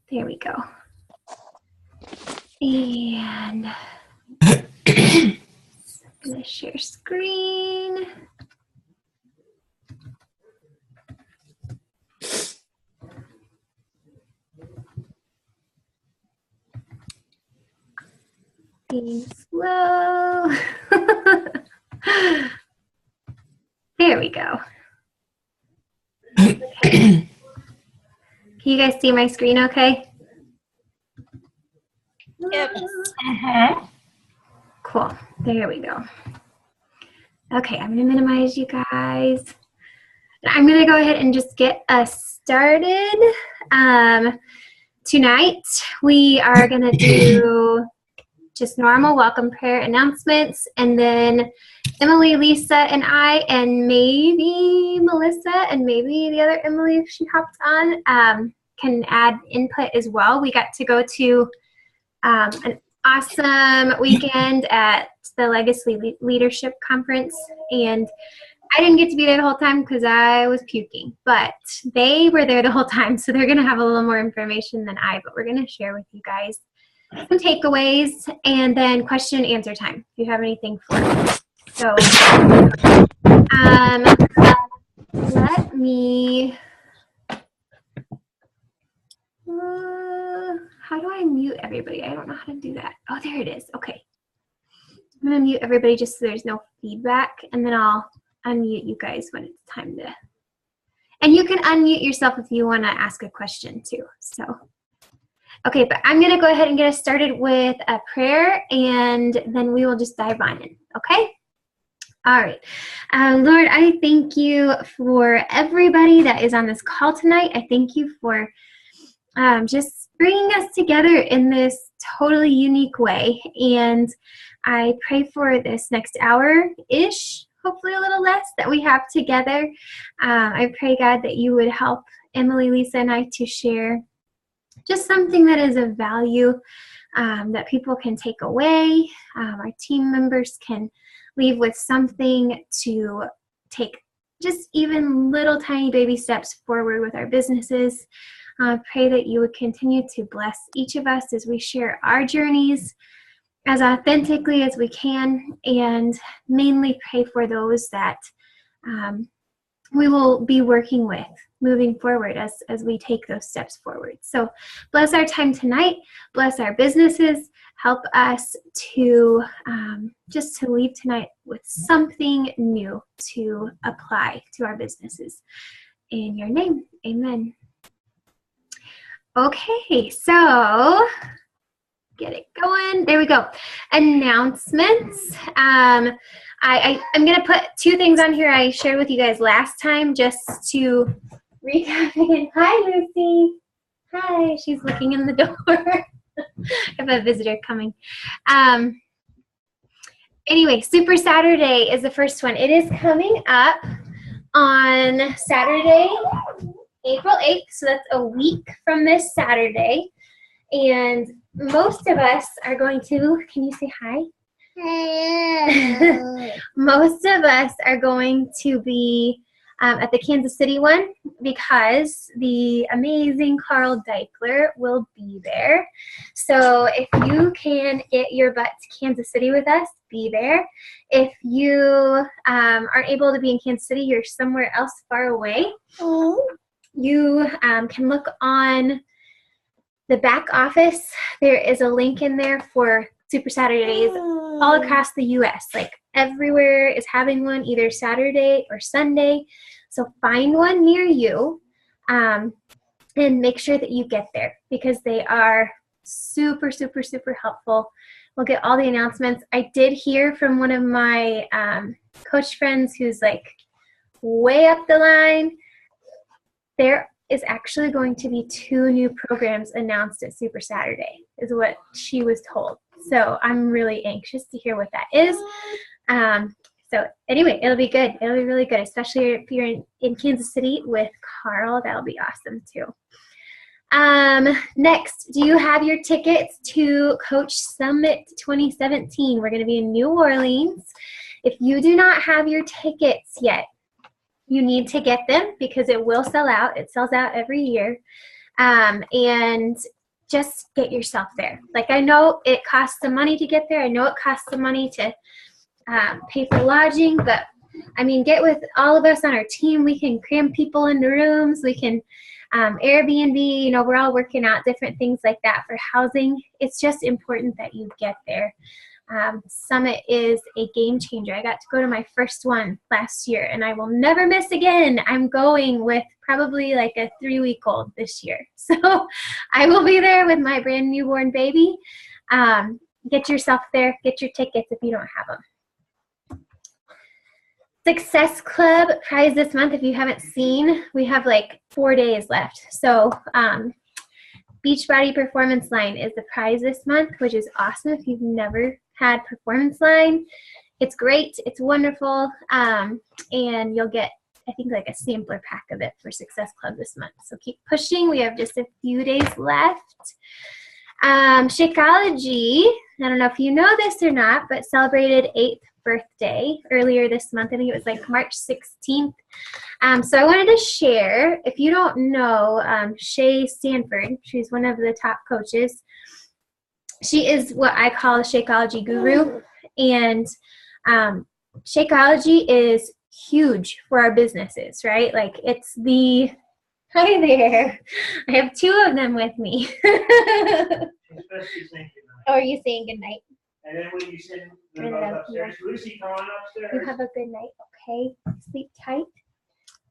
There we go. And I'm going to share screen. Being slow. There we go. Okay. Can you guys see my screen okay? Yep. Cool. There we go. Okay, I'm going to minimize you guys. I'm going to go ahead and just get us started. Tonight, we are going to do just normal welcome prayer announcements, and then Emily, Lisa, and I, and maybe Melissa, and maybe the other Emily, if she hopped on, can add input as well. We got to go to an awesome weekend at the Legacy Leadership Conference, and I didn't get to be there the whole time because I was puking, but they were there the whole time, so they're going to have a little more information than I, but we're going to share with you guys some takeaways, and then question and answer time, if you have anything for me. So, let me, how do I mute everybody? I don't know how to do that. Oh, there it is. Okay. I'm going to mute everybody just so there's no feedback, and then I'll unmute you guys when it's time to, and you can unmute yourself if you want to ask a question too. So, okay, but I'm going to go ahead and get us started with a prayer, and then we will just dive on in, okay? All right. Lord, I thank you for everybody that is on this call tonight. I thank you for just bringing us together in this totally unique way, and I pray for this next hour-ish, hopefully a little less, that we have together. I pray, God, that you would help Emily, Lisa, and I to share just something that is of value that people can take away. Our team members can leave with something to take just even little tiny baby steps forward with our businesses. Pray that you would continue to bless each of us as we share our journeys as authentically as we can, and mainly pray for those that we will be working with moving forward as we take those steps forward. So bless our time tonight, bless our businesses, help us to just to leave tonight with something new to apply to our businesses. In your name, amen. Okay, so get it going. There we go. Announcements. I'm going to put two things on here I shared with you guys last time just to recap again. Hi, Lucy. Hi. She's looking in the door. I have a visitor coming. Anyway, Super Saturday is the first one. It is coming up on Saturday, April 8th. So that's a week from this Saturday. And most of us are going to, can you say hi? Most of us are going to be at the Kansas City one because the amazing Carl Deichler will be there. So if you can get your butt to Kansas City with us, be there. If you aren't able to be in Kansas City, you're somewhere else far away, you can look on the back office. There is a link in there for Super Saturdays all across the U.S. Like everywhere is having one either Saturday or Sunday. So find one near you and make sure that you get there because they are super, super, super helpful. We'll get all the announcements. I did hear from one of my coach friends who's like way up the line. There is actually going to be 2 new programs announced at Super Saturday, is what she was told. So I'm really anxious to hear what that is. So anyway, it'll be good. It'll be really good, especially if you're in Kansas City with Carl. That'll be awesome too. Next, do you have your tickets to Coach Summit 2017? We're going to be in New Orleans. If you do not have your tickets yet, you need to get them because it will sell out. It sells out every year. And just get yourself there. Like, I know it costs some money to get there. I know it costs some money to pay for lodging, but I mean, get with all of us on our team. We can cram people into rooms. We can Airbnb, you know, we're all working out different things like that for housing. It's just important that you get there. Summit is a game changer. I got to go to my first one last year, and I will never miss again. I'm going with probably like a 3-week-old this year. So I will be there with my brand newborn baby. Get yourself there. Get your tickets if you don't have them. Success Club prize this month, if you haven't seen, we have like 4 days left. So Beachbody Performance Line is the prize this month, which is awesome if you've never had Performance Line. It's great. It's wonderful. And you'll get, I think, like a sampler pack of it for Success Club this month. So keep pushing. We have just a few days left. Shakeology, I don't know if you know this or not, but celebrated 8th birthday earlier this month. I think it was like March 16th. So I wanted to share, if you don't know Shay Stanford, she's one of the top coaches. She is what I call a Shakeology guru, and Shakeology is huge for our businesses, right? Like, it's the, hi there, I have 2 of them with me. Oh, are you saying good night? And then when you send them upstairs, Lucy, come on upstairs. You have a good night, okay? Sleep tight.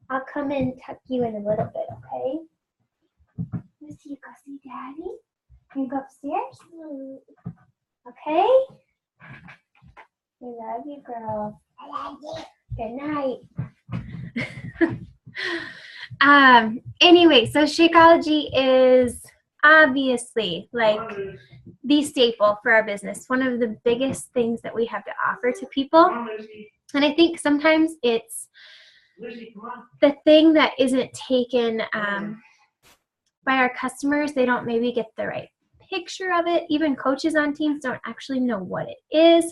I'll come and tuck you in a little bit, okay? Lucy, you go see Daddy? You go upstairs? Okay? I love you, girl. I love you. Good night. Anyway, so Shakeology is obviously like the staple for our business, one of the biggest things that we have to offer to people. And I think sometimes it's the thing that isn't taken by our customers. They don't maybe get the right picture of it. Even coaches on teams don't actually know what it is.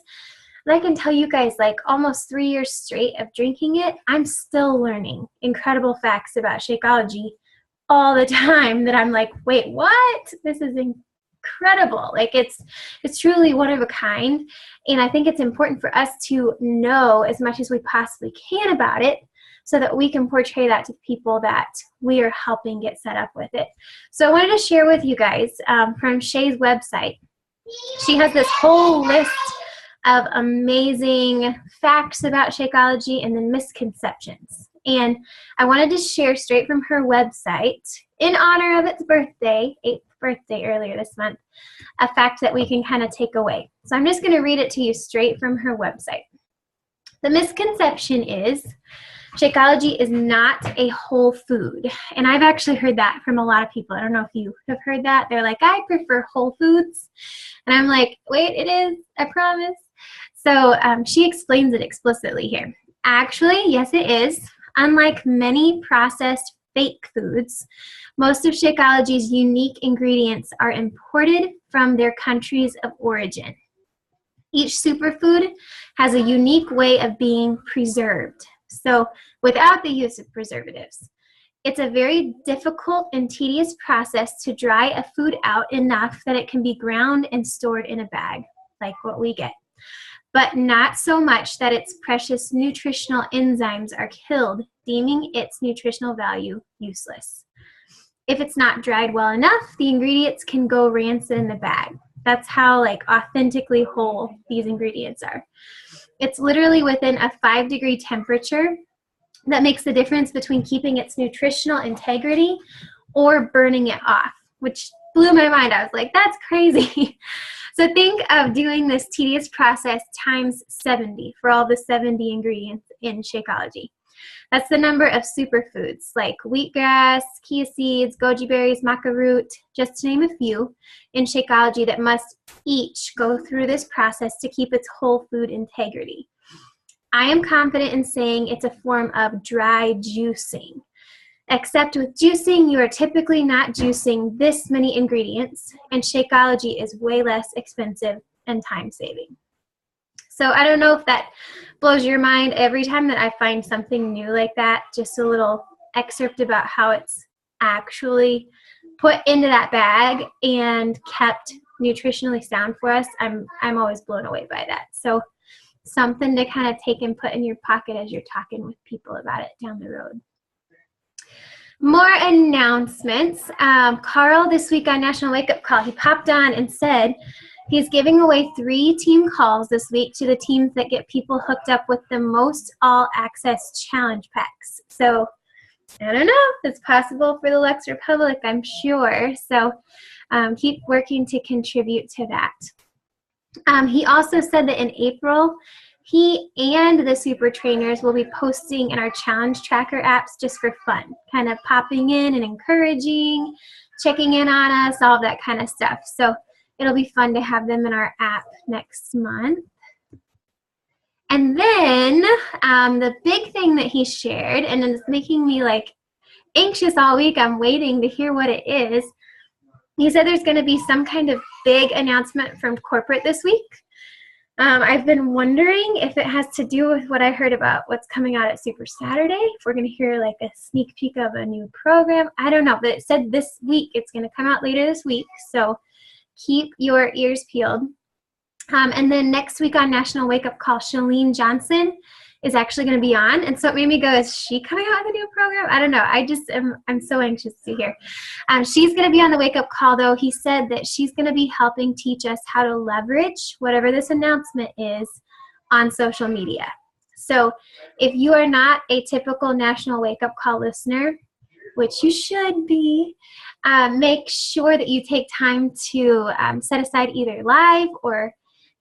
And I can tell you guys, like, almost 3 years straight of drinking it, I'm still learning incredible facts about Shakeology all the time that I'm like, wait, what? This is incredible. Like, it's truly one of a kind. And I think it's important for us to know as much as we possibly can about it so that we can portray that to people that we are helping get set up with it. So I wanted to share with you guys from Shay's website. She has this whole list of amazing facts about Shakeology and then misconceptions. And I wanted to share straight from her website, in honor of its birthday, 8th birthday earlier this month, a fact that we can kind of take away. So I'm just going to read it to you straight from her website. The misconception is Shakeology is not a whole food. And I've actually heard that from a lot of people. I don't know if you have heard that. They're like, I prefer whole foods. And I'm like, wait, it is, I promise. So she explains it explicitly here. Actually, yes, it is. Unlike many processed fake foods, most of Shakeology's unique ingredients are imported from their countries of origin. Each superfood has a unique way of being preserved, so without the use of preservatives. It's a very difficult and tedious process to dry a food out enough that it can be ground and stored in a bag, like what we get, but not so much that its precious nutritional enzymes are killed, deeming its nutritional value useless. If it's not dried well enough, the ingredients can go rancid in the bag. That's how like authentically whole these ingredients are. It's literally within a 5-degree temperature that makes the difference between keeping its nutritional integrity or burning it off, which blew my mind. I was like, that's crazy. So think of doing this tedious process times 70 for all the 70 ingredients in Shakeology. That's the number of superfoods like wheatgrass, chia seeds, goji berries, maca root, just to name a few, in Shakeology that must each go through this process to keep its whole food integrity. I am confident in saying it's a form of dry juicing. Except with juicing, you are typically not juicing this many ingredients, and Shakeology is way less expensive and time-saving. So I don't know if that blows your mind every time that I find something new like that, just a little excerpt about how it's actually put into that bag and kept nutritionally sound for us, I'm always blown away by that. So something to kind of take and put in your pocket as you're talking with people about it down the road. More announcements. Carl, this week on National Wake Up Call, he popped on and said he's giving away 3 team calls this week to the teams that get people hooked up with the most all-access challenge packs. So I don't know, it's possible for the Lux Republic, I'm sure. So keep working to contribute to that. He also said that in April, he and the super trainers will be posting in our challenge tracker apps just for fun, kind of popping in and encouraging, checking in on us, all of that kind of stuff. So it'll be fun to have them in our app next month. And then the big thing that he shared, and it's making me like anxious all week, I'm waiting to hear what it is. He said there's going to be some kind of big announcement from corporate this week. I've been wondering if it has to do with what I heard about what's coming out at Super Saturday, if we're going to hear like a sneak peek of a new program. I don't know, but it said this week, it's going to come out later this week, so keep your ears peeled. And then next week on National Wake Up Call, Chalene Johnson is actually going to be on, and so it made me go, is she coming out with a new program? I don't know. I'm so anxious to hear. She's going to be on the Wake Up Call, though. He said that she's going to be helping teach us how to leverage whatever this announcement is on social media. So if you are not a typical National Wake Up Call listener, which you should be, make sure that you take time to set aside either live or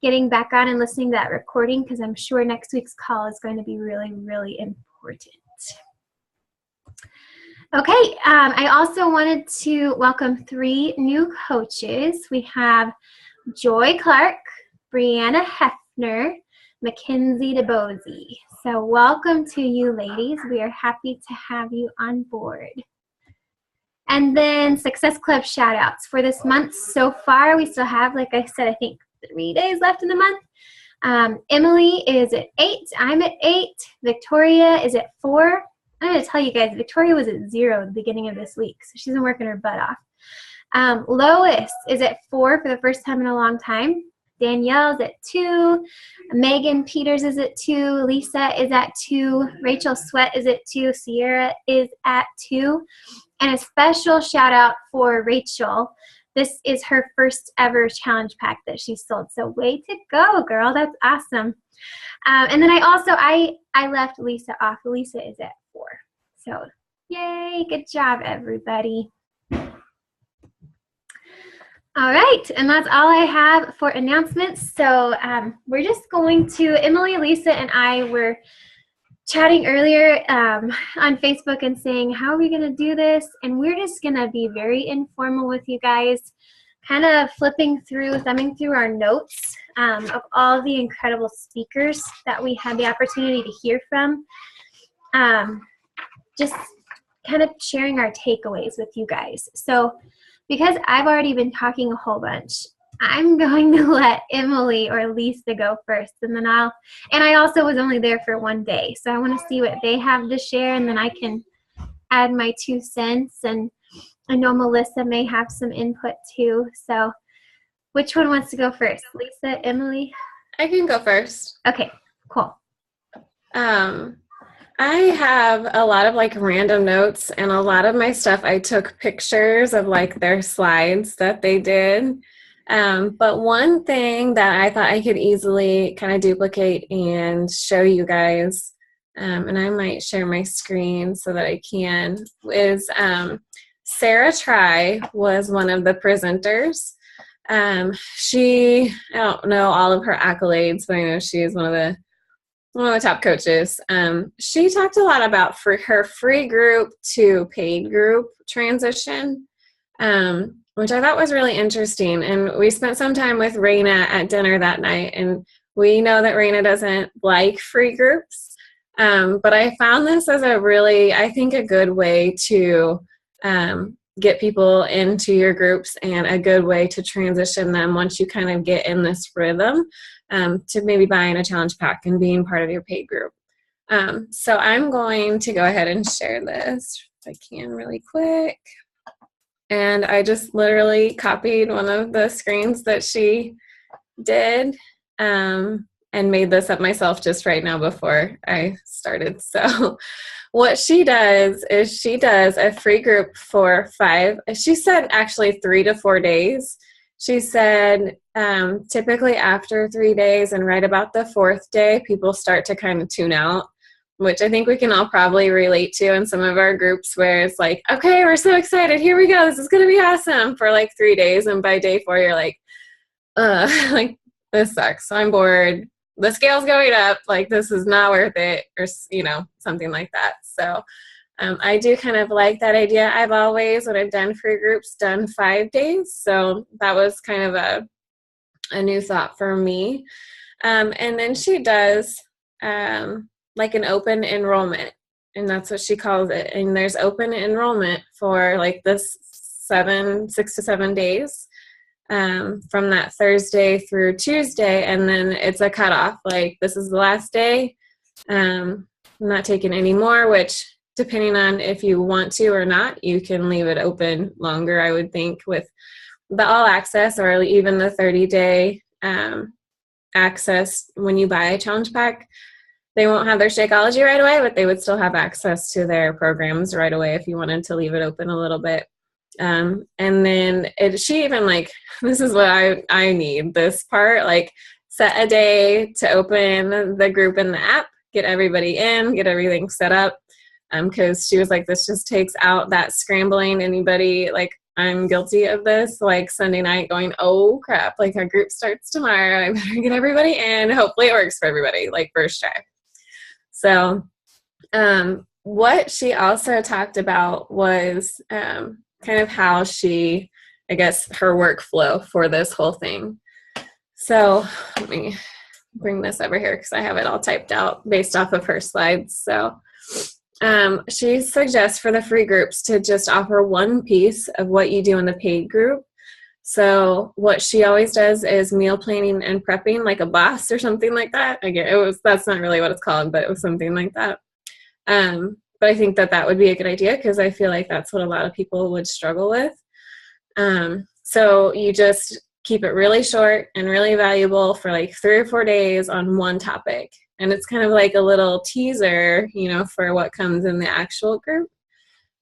getting back on and listening to that recording, because I'm sure next week's call is going to be really, really important. Okay, I also wanted to welcome 3 new coaches. We have Joy Clark, Brianna Hefner, Mackenzie DeBozy. So welcome to you, ladies. We are happy to have you on board. And then Success Club shout outs for this month so far. We still have, like I said, I think 3 days left in the month. Emily is at 8. I'm at 8. Victoria is at 4. I'm going to tell you guys, Victoria was at 0 at the beginning of this week, so she's been working her butt off. Lois is at 4 for the first time in a long time. Danielle's at 2. Megan Peters is at 2. Lisa is at 2. Rachel Sweat is at 2. Sierra is at 2. And a special shout out for Rachel. This is her first ever challenge pack that she sold. So way to go, girl. That's awesome. And then I left Lisa off. Lisa is at 4. So yay, good job, everybody. All right, and that's all I have for announcements. So we're just going to, Emily, Lisa, and I were chatting earlier on Facebook and saying, how are we going to do this? And we're just going to be very informal with you guys, kind of thumbing through our notes of all the incredible speakers that we had the opportunity to hear from. Just kind of sharing our takeaways with you guys. So because I've already been talking a whole bunch, I'm going to let Emily or Lisa go first, and then I also was only there for 1 day, so I want to see what they have to share, and then I can add my 2 cents, and I know Melissa may have some input too. So which one wants to go first? Lisa, Emily? I can go first. Okay, cool. I have a lot of like random notes, and a lot of my stuff I took pictures of like their slides that they did. But one thing that I thought I could easily kind of duplicate and show you guys, and I might share my screen so that I can, is Sarah Try was one of the presenters. I don't know all of her accolades, but I know she is one of the top coaches. She talked a lot about her free group to paid group transition, which I thought was really interesting. And we spent some time with Raina at dinner that night, and we know that Raina doesn't like free groups. But I found this as I think a good way to get people into your groups, and a good way to transition them once you kind of get in this rhythm, to maybe buying a challenge pack and being part of your paid group. So I'm going to go ahead and share this if I can really quick. And I just literally copied one of the screens that she did, and made this up myself just right now before I started. So what she does is she does a free group for 5, she said actually 3 to 4 days. She said typically after 3 days and right about the 4th day, people start to kind of tune out, which I think we can all probably relate to in some of our groups where it's like, okay, we're so excited. Here we go. This is going to be awesome for like 3 days. And by day 4, you're like, like, this sucks. I'm bored. The scale's going up. Like, this is not worth it, or, something like that. So I do kind of like that idea. I've always, when I've done free groups, done 5 days. So that was kind of a new thought for me. And then she does like an open enrollment, and that's what she calls it. And there's open enrollment for like this 6 to 7 days. From that Thursday through Tuesday, and then it's a cutoff. Like, this is the last day. I'm not taking any more, which depending on if you want to or not, you can leave it open longer, I would think, with the all access or even the 30-day access. When you buy a challenge pack, they won't have their Shakeology right away, but they would still have access to their programs right away if you wanted to leave it open a little bit. And then she even, like, this is what I need, this part, like, set a day to open the group in the app, get everybody in, get everything set up. Because she was like, this just takes out that scrambling. Anybody, like, I'm guilty of this, like Sunday night going, oh crap, like our group starts tomorrow. I better get everybody in. Hopefully it works for everybody, like first try. So what she also talked about was kind of how she, I guess, her workflow for this whole thing. So let me bring this over here because I have it all typed out based off of her slides. So she suggests for the free groups to just offer one piece of what you do in the paid group. So what she always does is meal planning and prepping, like a boss or something like that. Again, that's not really what it's called, but it was something like that. But I think that would be a good idea because I feel like that's what a lot of people would struggle with. So you just keep it really short and really valuable for like 3 or 4 days on one topic. And it's kind of like a little teaser, for what comes in the actual group.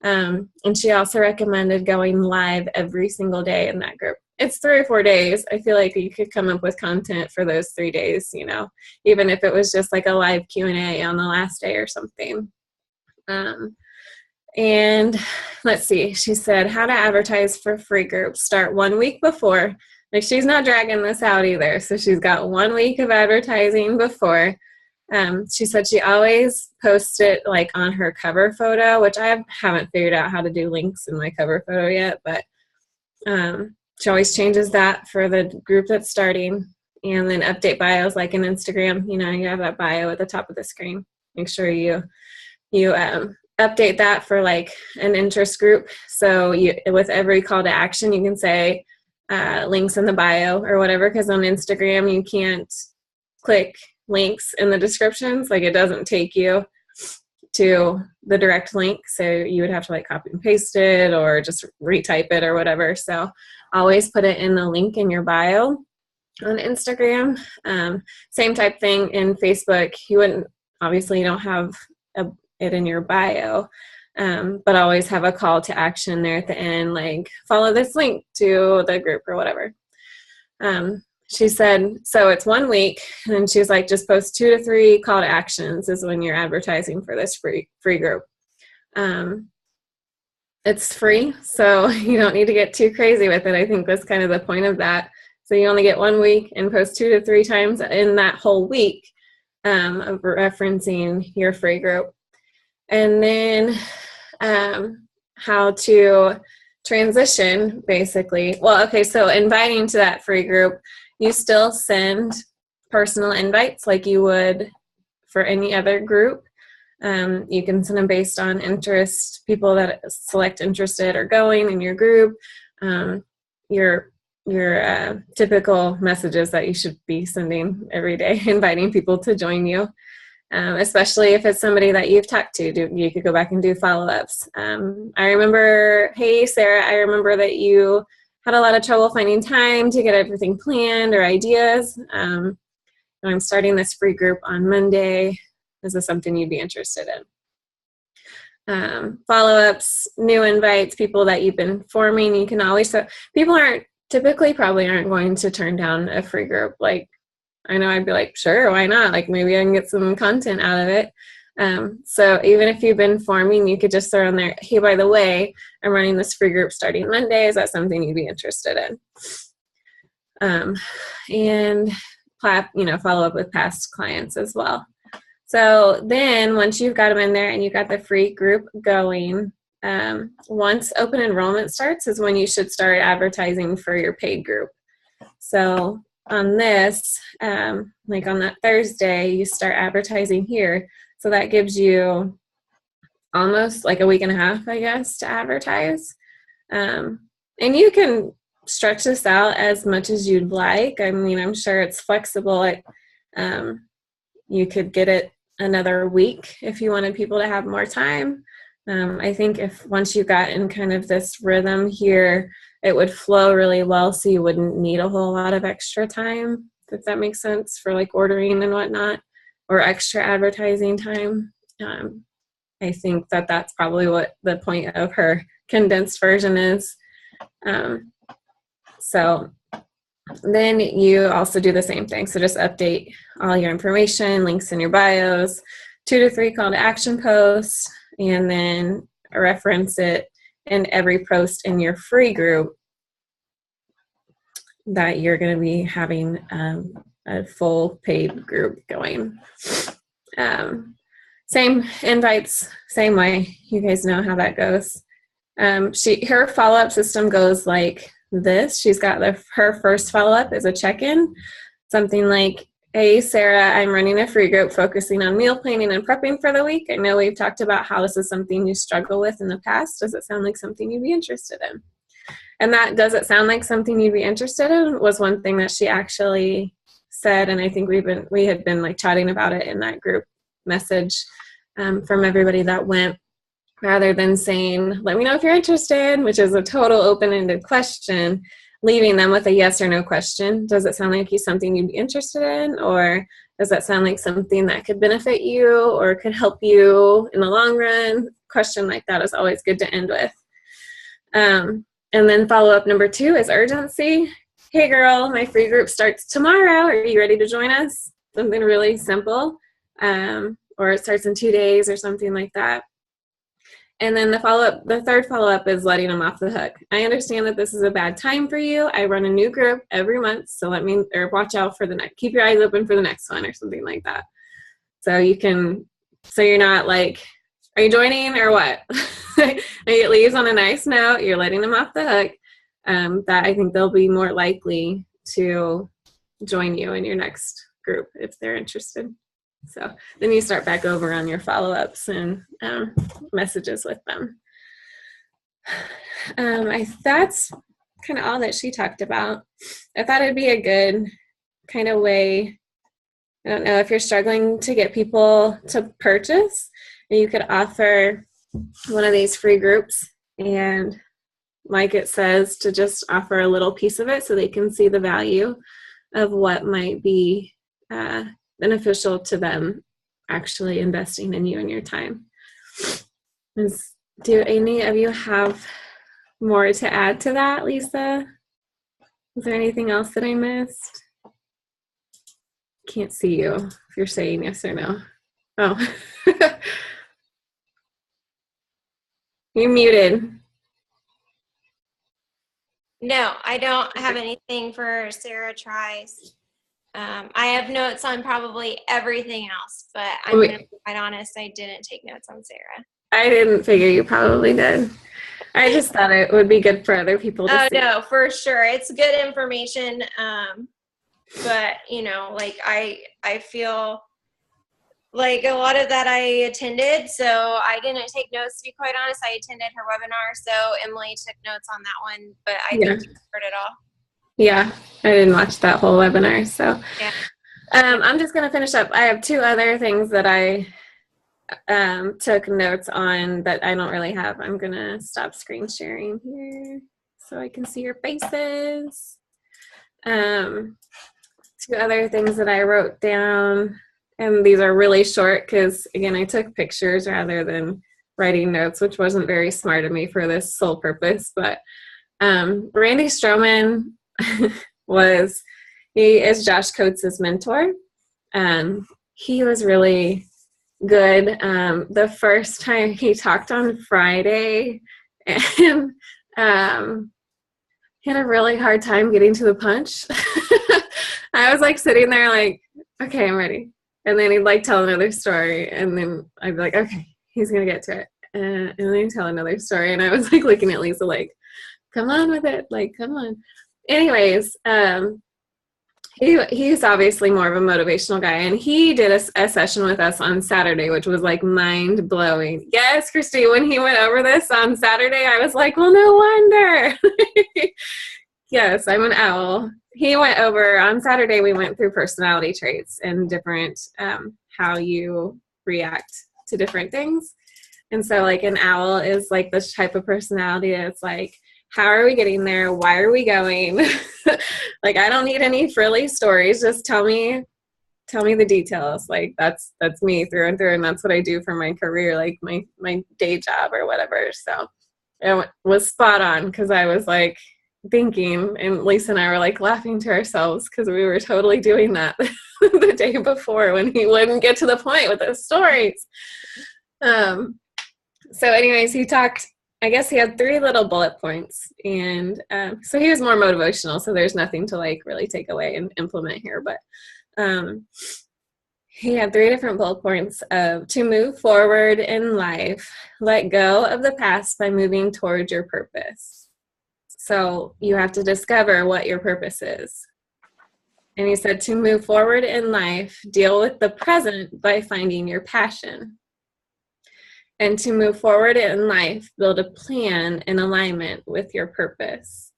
And she also recommended going live every single day in that group. It's 3 or 4 days. I feel like you could come up with content for those 3 days, even if it was just like a live Q&A on the last day or something. And let's see, she said how to advertise for free groups. Start 1 week before. Like, she's not dragging this out either. So she's got 1 week of advertising before. She said she always posts it like on her cover photo, which I haven't figured out how to do links in my cover photo yet, but she always changes that for the group that's starting. And then update bios like in Instagram, you have that bio at the top of the screen. Make sure you update that for like an interest group. So with every call to action, you can say links in the bio or whatever, because on Instagram, you can't click links in the descriptions. Like, it doesn't take you to the direct link. So you would have to like copy and paste it or just retype it or whatever. So always put it in the link in your bio on Instagram. Same type thing in Facebook. Obviously you don't have it in your bio, but always have a call to action there at the end, like follow this link to the group or whatever. She said, so it's 1 week, and she was like, just post 2 to 3 call to actions is when you're advertising for this free group. It's free, so you don't need to get too crazy with it. I think that's kind of the point of that. So you only get 1 week and post 2 to 3 times in that whole week of referencing your free group. And then how to transition, basically. Well, okay, so inviting to that free group, you still send personal invites like you would for any other group. You can send them based on interest, people that select interested or going in your group, your typical messages that you should be sending every day, inviting people to join you. especially if it's somebody that you've talked to. You could go back and do follow-ups. I remember, hey, Sarah, I remember that you had a lot of trouble finding time to get everything planned or ideas. I'm starting this free group on Monday. Is this something you'd be interested in? Follow-ups, new invites, people that you've been forming. You can always, so people probably aren't going to turn down a free group. Like, I know I'd be like, sure, why not? Like, maybe I can get some content out of it. So even if you've been forming, you could just throw in there, hey, by the way, I'm running this free group starting Monday. Is that something you'd be interested in? And follow up with past clients as well. So then once you've got them in there and you've got the free group going, once open enrollment starts is when you should start advertising for your paid group. So on this, like on that Thursday, you start advertising here. So that gives you almost like a week and a half, I guess, to advertise. And you can stretch this out as much as you'd like. I mean, I'm sure it's flexible. You could get it another week if you wanted people to have more time. I think if once you got in kind of this rhythm here, it would flow really well, so you wouldn't need a whole lot of extra time, if that makes sense, for like ordering and whatnot, or extra advertising time. I think that that's probably what the point of her condensed version is. So then you also do the same thing. So just update all your information, links in your bios, 2 to 3 call to action posts, and then reference it in every post in your free group that you're going to be having a full paid group going. Same invites, same way. You guys know how that goes. Her follow-up system goes like this. She's got her first follow-up is a check-in, something like, hey, Sarah, I'm running a free group focusing on meal planning and prepping for the week. I know we've talked about how this is something you struggle with in the past. Does it sound like something you'd be interested in? And that does it sound like something you'd be interested in was one thing that she actually said, and I think we had been like chatting about it in that group message from everybody that went, rather than saying, let me know if you're interested, which is a total open-ended question, leaving them with a yes or no question. Does it sound like something you'd be interested in? Or does that sound like something that could benefit you or could help you in the long run? Question like that is always good to end with. And then follow-up number 2 is urgency. Hey girl, my free group starts tomorrow. Are you ready to join us? Something really simple. Or it starts in 2 days or something like that. And then the third follow-up is letting them off the hook. I understand that this is a bad time for you. I run a new group every month, so watch out for keep your eyes open for the next one or something like that. So you're not like, are you joining or what? It leaves on a nice note. You're letting them off the hook. That I think they'll be more likely to join you in your next group if they're interested. So then you start back over on your follow-ups and messages with them. That's kind of all that she talked about. I thought it'd be a good kind of way. I don't know if you're struggling to get people to purchase, you could offer one of these free groups and, like it says, to just offer a little piece of it so they can see the value of what might be beneficial to them actually investing in you and your time. Do any of you have more to add to that, Lisa? Is there anything else that I missed? Can't see you if you're saying yes or no. Oh. You're muted. No, I don't have anything for Sarah Tries. I have notes on probably everything else, but I'm going to be quite honest, I didn't take notes on Sarah. I didn't figure you probably did. I just thought it would be good for other people to see. No, for sure. It's good information. But, like I feel like a lot of that I attended, so I didn't take notes, to be quite honest. I attended her webinar, so Emily took notes on that one, but I think you heard it all. Yeah, I didn't watch that whole webinar, so. Yeah. I'm just going to finish up. I have 2 other things that I took notes on that I don't really have. I'm going to stop screen sharing here so I can see your faces. 2 other things that I wrote down, and these are really short because, again, I took pictures rather than writing notes, which wasn't very smart of me for this sole purpose. But Randy Stroman he is Josh Coates' mentor. He was really good. The first time he talked on Friday, and he had a really hard time getting to the punch. I was like sitting there like, okay, I'm ready. And then he'd like tell another story, and then I'd be like, okay, he's going to get to it. And then he'd tell another story, and I was like looking at Lisa like, come on with it, like, come on. Anyways, he's obviously more of a motivational guy, and he did a session with us on Saturday, which was like mind blowing. Yes, Christy, when he went over this on Saturday, I was like, well, no wonder. Yes, I'm an owl. He went over on Saturday. We went through personality traits and different how you react to different things. And so like an owl is like this type of personality. It's like, how are we getting there? Why are we going? Like, I don't need any frilly stories. Just tell me the details. Like that's me through and through. And that's what I do for my career, like my day job or whatever. So it was spot on because I was like thinking, and Lisa and I were like laughing to ourselves because we were totally doing that the day before when he wouldn't get to the point with his stories. So anyways, he talked, I guess he had 3 little bullet points, and so he was more motivational, so there's nothing to like really take away and implement here, but he had 3 different bullet points of to move forward in life, let go of the past by moving towards your purpose. So you have to discover what your purpose is. And he said to move forward in life, deal with the present by finding your passion. And to move forward in life, build a plan in alignment with your purpose.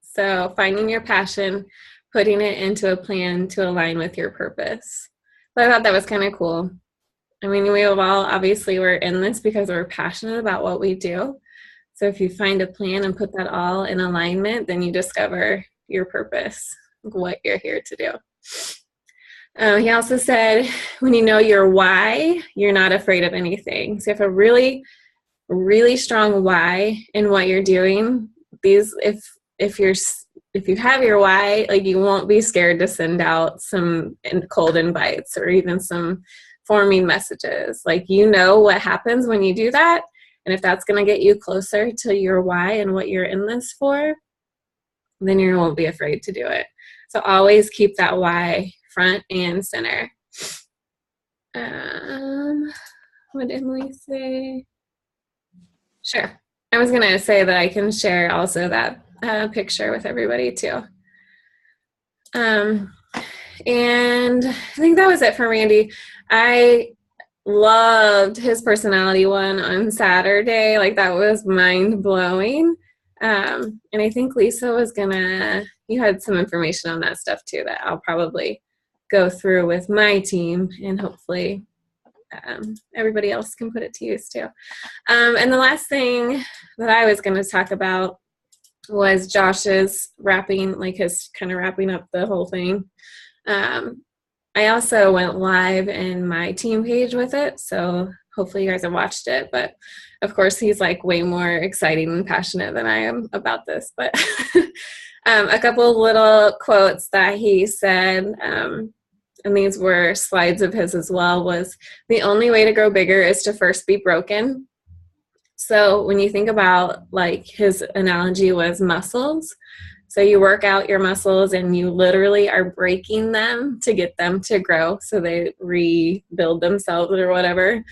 So finding your passion, putting it into a plan to align with your purpose. So I thought that was kind of cool. I mean, we all obviously we're in this because we're passionate about what we do. So if you find a plan and put that all in alignment, then you discover your purpose, what you're here to do. He also said, when you know your why, you're not afraid of anything. So you have a really, really strong why in what you're doing. If you have your why, like you won't be scared to send out some cold invites or even some forming messages. Like you know what happens when you do that. And if that's going to get you closer to your why and what you're in this for, then you won't be afraid to do it. So always keep that why front and center. What did Emily say? Sure. I was going to say that I can share also that picture with everybody too. And I think that was it for Randy. I loved his personality one on Saturday. Like that was mind blowing. And I think Lisa was you had some information on that stuff too that I'll probably go through with my team, and hopefully everybody else can put it to use too. And the last thing that I was going to talk about was Josh's wrapping up the whole thing. I also went live in my team page with it, so hopefully you guys have watched it. But of course, he's like way more exciting and passionate than I am about this. But a couple of little quotes that he said, and these were slides of his as well, was the only way to grow bigger is to first be broken. So when you think about, like, his analogy was muscles. So you work out your muscles and you literally are breaking them to get them to grow so they rebuild themselves or whatever.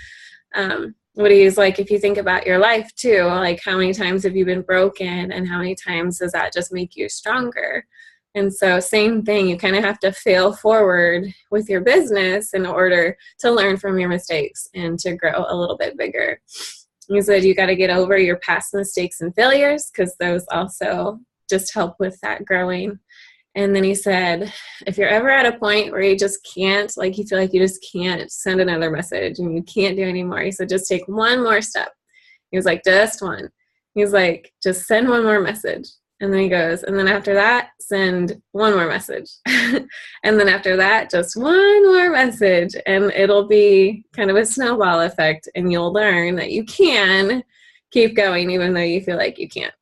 What he's like, if you think about your life too, like how many times have you been broken and how many times does that just make you stronger? And so same thing, you kind of have to fail forward with your business in order to learn from your mistakes and to grow a little bit bigger. He said you got to get over your past mistakes and failures because those also just help with that growing. And then he said, if you're ever at a point where you just can't, like you feel like you just can't send another message and you can't do anymore, he said, just take one more step. He was like, just one. He's like, just send one more message. And then he goes, and then after that, send one more message. And then after that, just one more message. And it'll be kind of a snowball effect. And you'll learn that you can keep going even though you feel like you can't.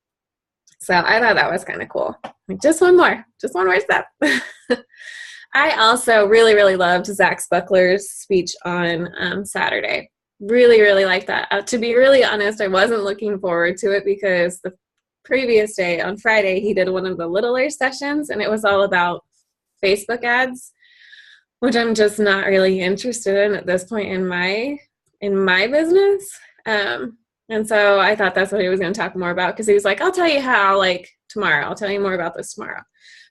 So I thought that was kind of cool. Like, just one more step. I also really, really loved Zach Spuckler's speech on Saturday. Really, really liked that. To be really honest, I wasn't looking forward to it because the previous day on Friday, he did one of the littler sessions and it was all about Facebook ads, which I'm just not really interested in at this point in my business. And so I thought that's what he was going to talk more about because he was like, I'll tell you how, like, tomorrow. I'll tell you more about this tomorrow.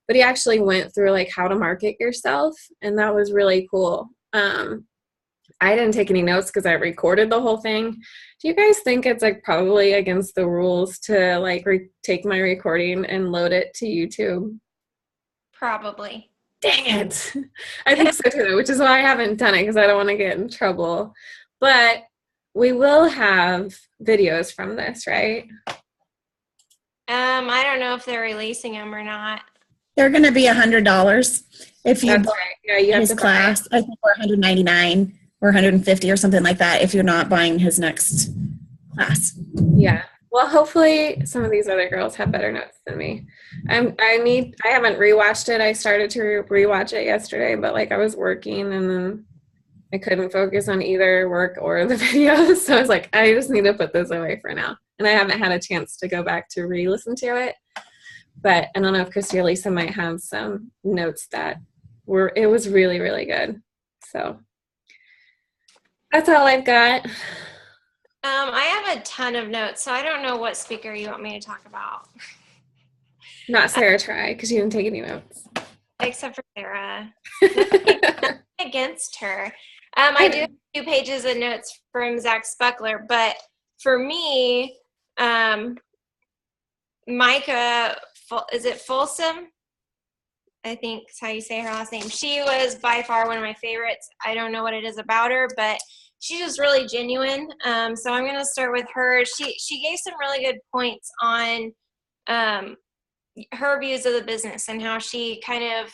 But he actually went through, like, how to market yourself, and that was really cool. I didn't take any notes because I recorded the whole thing. Do you guys think it's, like, probably against the rules to, like, take my recording and load it to YouTube? Probably. Dang it. I think so, too, which is why I haven't done it because I don't want to get in trouble. But we will have videos from this, right? I don't know if they're releasing them or not. They're going to be $100 if you That's buy right. Yeah, you have his to buy class. I think we're $199 or $150 or something like that if you're not buying his next class. Yeah. Well, hopefully some of these other girls have better notes than me. I haven't rewatched it. I started to rewatch it yesterday, but like I was working and then I couldn't focus on either work or the videos. So I was like, I just need to put this away for now. And I haven't had a chance to go back to re-listen to it. But I don't know if Christy or Lisa might have some notes that it was really, really good. So that's all I've got. I have a ton of notes, so I don't know what speaker you want me to talk about. Not Sarah Try, because you didn't take any notes. Except for Sarah. Nothing against her. I do have 2 pages of notes from Zach Spuckler, but for me, Micah, is it Folsom? I think that's how you say her last name. She was by far one of my favorites. I don't know what it is about her, but she's just really genuine. So I'm going to start with her. She gave some really good points on her views of the business and how she kind of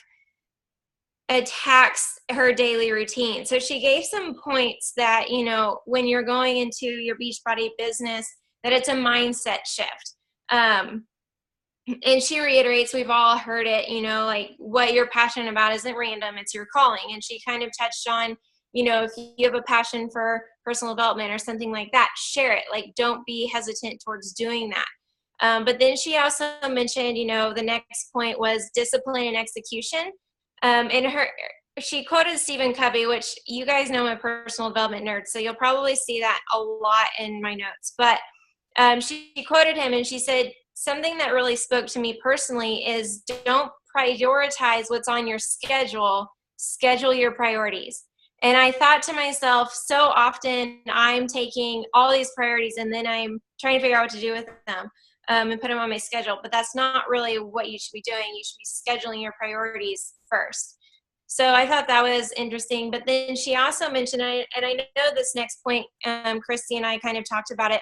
attacks her daily routine. So she gave some points that, you know, when you're going into your Beachbody business, that it's a mindset shift. And she reiterates, we've all heard it, you know, like what you're passionate about isn't random, it's your calling. And she kind of touched on, you know, if you have a passion for personal development or something like that, share it. Like, don't be hesitant towards doing that. But then she also mentioned, you know, the next point was discipline and execution. And she quoted Stephen Covey, which you guys know I'm a personal development nerd, so you'll probably see that a lot in my notes. But she quoted him and she said, something that really spoke to me personally is don't prioritize what's on your schedule, schedule your priorities. And I thought to myself, so often I'm taking all these priorities and then I'm trying to figure out what to do with them and put them on my schedule. But that's not really what you should be doing. You should be scheduling your priorities first. So I thought that was interesting. But then she also mentioned, and I know this next point, Christy and I kind of talked about it,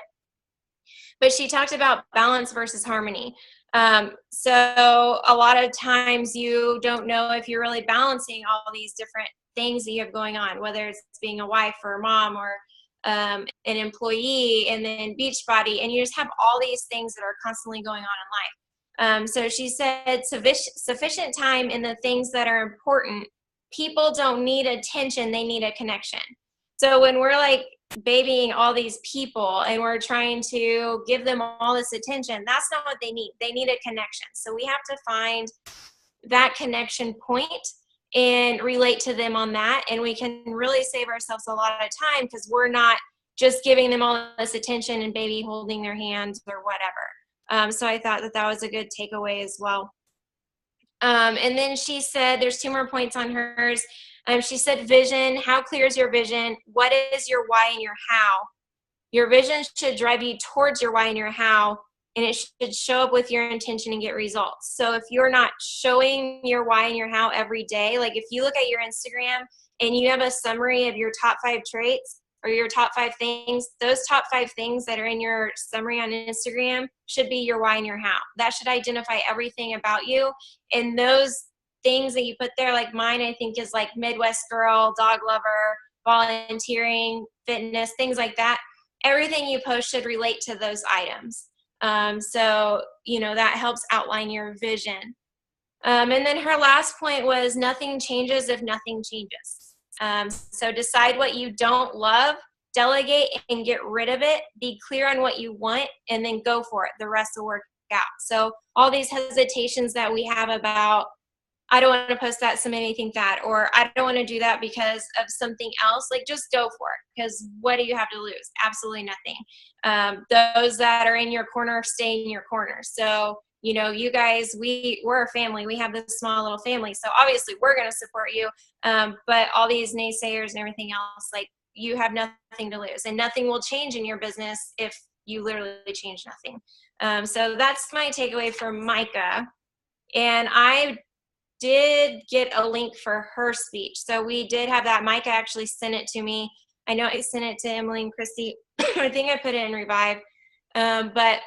but she talked about balance versus harmony. So a lot of times you don't know if you're really balancing all these different things that you have going on, whether it's being a wife or a mom or an employee and then Beachbody, and you just have all these things that are constantly going on in life. So she said sufficient time in the things that are important. People don't need attention, they need a connection. So when we're like babying all these people and we're trying to give them all this attention, that's not what they need. They need a connection. So we have to find that connection point and relate to them on that. And we can really save ourselves a lot of time because we're not just giving them all this attention and baby holding their hands or whatever. So I thought that was a good takeaway as well. And then she said, there's 2 more points on hers. She said vision. How clear is your vision? What is your why and your how? Your vision should drive you towards your why and your how. and it should show up with your intention and get results. So if you're not showing your why and your how every day, like if you look at your Instagram and you have a summary of your top 5 traits or your top 5 things, those top 5 things that are in your summary on Instagram should be your why and your how. That should identify everything about you. And those things that you put there, like mine, I think is like Midwest girl, dog lover, volunteering, fitness, things like that. Everything you post should relate to those items. So, that helps outline your vision. And then her last point was nothing changes if nothing changes. So decide what you don't love, delegate and get rid of it, be clear on what you want, and then go for it. The rest will work out. So all these hesitations that we have about, I don't want to post that, so made me think that, or I don't want to do that because of something else, like just go for it, because what do you have to lose? Absolutely nothing. Those that are in your corner, stay in your corner. So, you guys, we're a family. We have this small little family. So obviously we're going to support you. But all these naysayers and everything else, like you have nothing to lose, and nothing will change in your business if you literally change nothing. So that's my takeaway from Micah. And I did get a link for her speech. So we did have that. Micah actually sent it to me. I know I sent it to Emily and Christy. I think I put it in Revive. But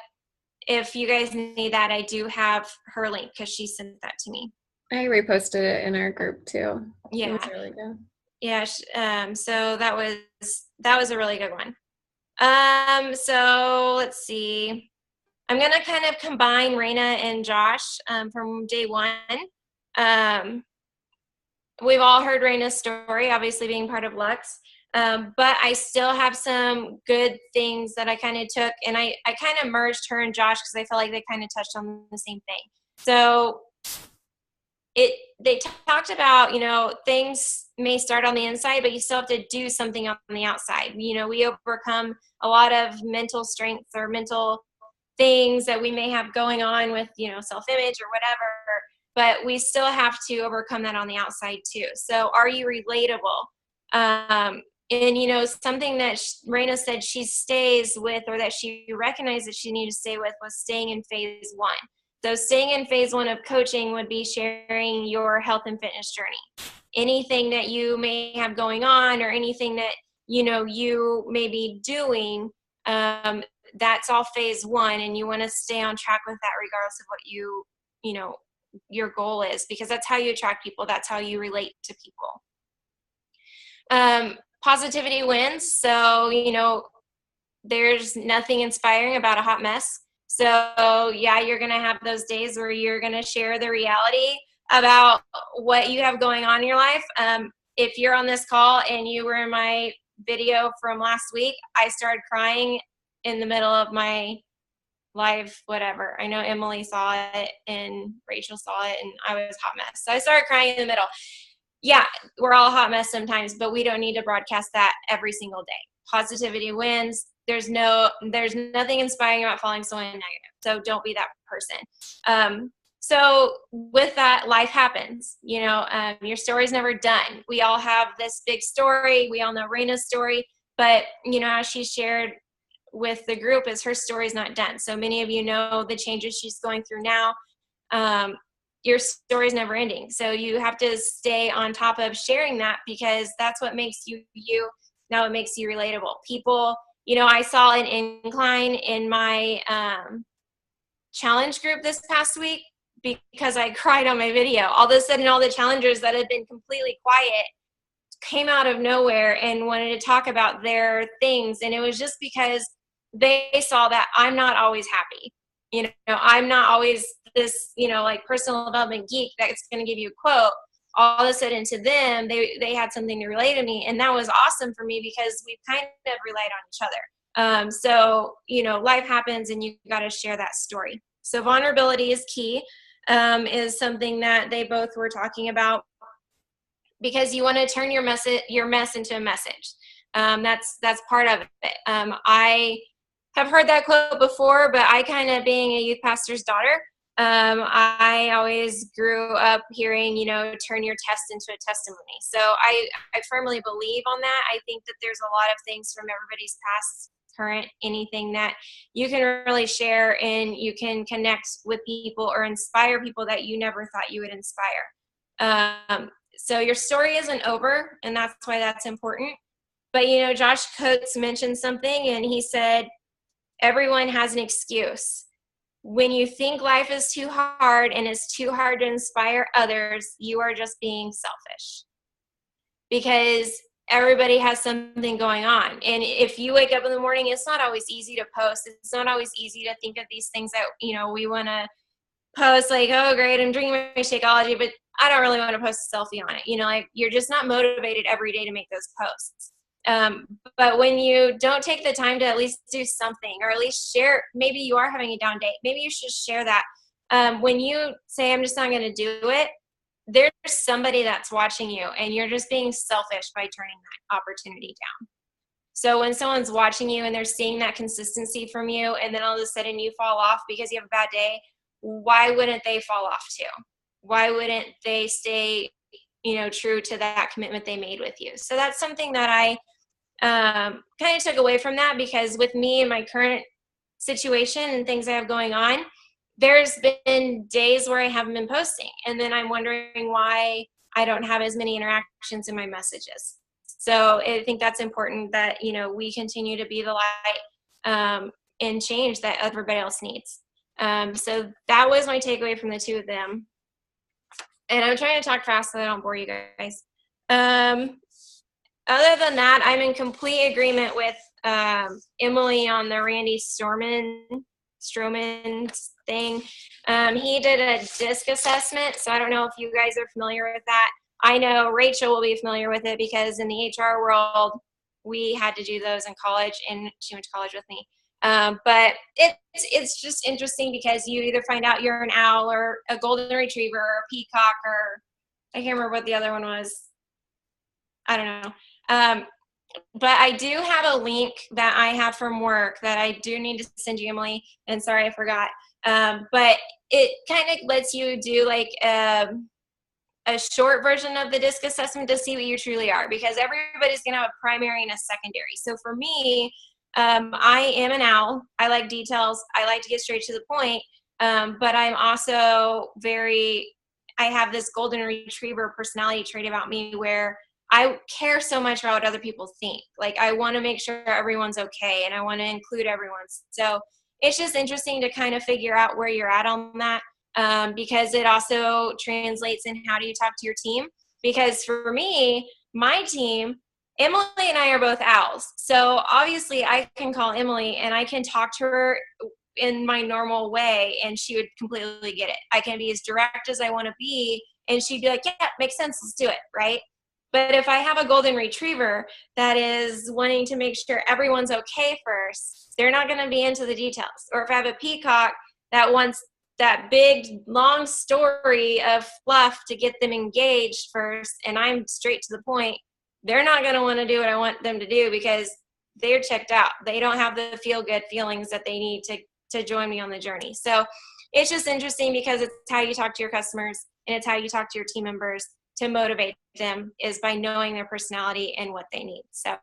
if you guys need that, I do have her link because she sent that to me. I reposted it in our group too. Yeah. It was really good. Yeah. So that was a really good one. So let's see. I'm going to kind of combine Raina and Josh from day one. We've all heard Raina's story, obviously being part of Lux. But I still have some good things that I kind of took, and I kind of merged her and Josh because I felt like they kind of touched on the same thing. So they talked about, things may start on the inside, but you still have to do something on the outside. We overcome a lot of mental strengths or mental things that we may have going on with, self-image or whatever, but we still have to overcome that on the outside too. So are you relatable? And, something that Raina said she stays with, or that she recognized that she needed to stay with, was staying in phase 1. So staying in phase 1 of coaching would be sharing your health and fitness journey. Anything that you may have going on, or anything that, you may be doing, that's all phase 1. And you want to stay on track with that regardless of what your goal is, because that's how you attract people. That's how you relate to people. Positivity wins. So, there's nothing inspiring about a hot mess. So yeah, you're going to have those days where you're going to share the reality about what you have going on in your life. If you're on this call and you were in my video from last week, I started crying in the middle of my live whatever. I know Emily saw it and Rachel saw it, and I was a hot mess. So I started crying in the middle. Yeah, we're all a hot mess sometimes, but we don't need to broadcast that every single day. Positivity wins. There's nothing inspiring about following someone negative. So don't be that person. So with that, life happens. Your story's never done. We all have this big story. We all know Raina's story, but as she shared with the group, is her story's not done. So many of you know the changes she's going through now. Your story is never ending. So you have to stay on top of sharing that, because that's what makes you you. Now it makes you relatable. People, I saw an incline in my challenge group this past week because I cried on my video. All of a sudden, all the challengers that had been completely quiet came out of nowhere and wanted to talk about their things. And it was just because they saw that I'm not always happy. I'm not always this, like personal development geek that's going to give you a quote. All of a sudden to them, they had something to relate to me. And that was awesome for me because we've kind of relied on each other. So, life happens and you got to share that story. So vulnerability is key, is something that they both were talking about, because you want to turn your mess into a message. That's part of it. I have heard that quote before, but I kind of, being a youth pastor's daughter, I always grew up hearing, turn your test into a testimony. So I firmly believe on that. I think that there's a lot of things from everybody's past current, anything that you can really share and you can connect with people or inspire people that you never thought you would inspire. So your story isn't over, and that's why that's important. But, you know, Josh Coates mentioned something, and he said, everyone has an excuse. When you think life is too hard and it's too hard to inspire others, you are just being selfish. Because everybody has something going on. And if you wake up in the morning, it's not always easy to post. It's not always easy to think of these things that, you know, we want to post, like, oh, great, I'm drinking my Shakeology, but I don't really want to post a selfie on it. You know, like, you're just not motivated every day to make those posts. But when you don't take the time to at least do something, or at least share, maybe you are having a down day, maybe you should share that. When you say, I'm just not going to do it, there's somebody that's watching you, and you're just being selfish by turning that opportunity down. So when someone's watching you and they're seeing that consistency from you, and then all of a sudden you fall off because you have a bad day, why wouldn't they fall off too? Why wouldn't they stay, you know, true to that commitment they made with you? So that's something that I kind of took away from that, because with me and my current situation and things I have going on, there's been days where I haven't been posting, and then I'm wondering why I don't have as many interactions in my messages. So I think that's important, that, you know, we continue to be the light and change that everybody else needs. So that was my takeaway from the two of them. And I'm trying to talk fast so I don't bore you guys. Other than that, I'm in complete agreement with Emily on the Randy Stroman thing. He did a DISC assessment, so I don't know if you guys are familiar with that. I know Rachel will be familiar with it, because in the HR world, we had to do those in college, and she went to college with me. But it's just interesting, because you either find out you're an owl or a golden retriever or a peacock, or I can't remember what the other one was. I don't know. But I do have a link that I have from work that I do need to send you, Emily, and sorry I forgot. But it kind of lets you do like a short version of the DISC assessment to see what you truly are, because everybody's going to have a primary and a secondary. So for me, I am an owl. I like details. I like to get straight to the point. But I'm also I have this golden retriever personality trait about me, where I care so much about what other people think. Like, I want to make sure everyone's okay, and I want to include everyone. So it's just interesting to kind of figure out where you're at on that, because it also translates in how do you talk to your team. Because for me, my team, Emily and I are both owls. So obviously I can call Emily and I can talk to her in my normal way, and she would completely get it. I can be as direct as I want to be, and she'd be like, yeah, makes sense, let's do it, right? But if I have a golden retriever that is wanting to make sure everyone's okay first, they're not going to be into the details. Or if I have a peacock that wants that big, long story of fluff to get them engaged first, and I'm straight to the point, they're not going to want to do what I want them to do, because they're checked out. They don't have the feel-good feelings that they need to join me on the journey. So it's just interesting, because it's how you talk to your customers, and it's how you talk to your team members to motivate them, is by knowing their personality and what they need. So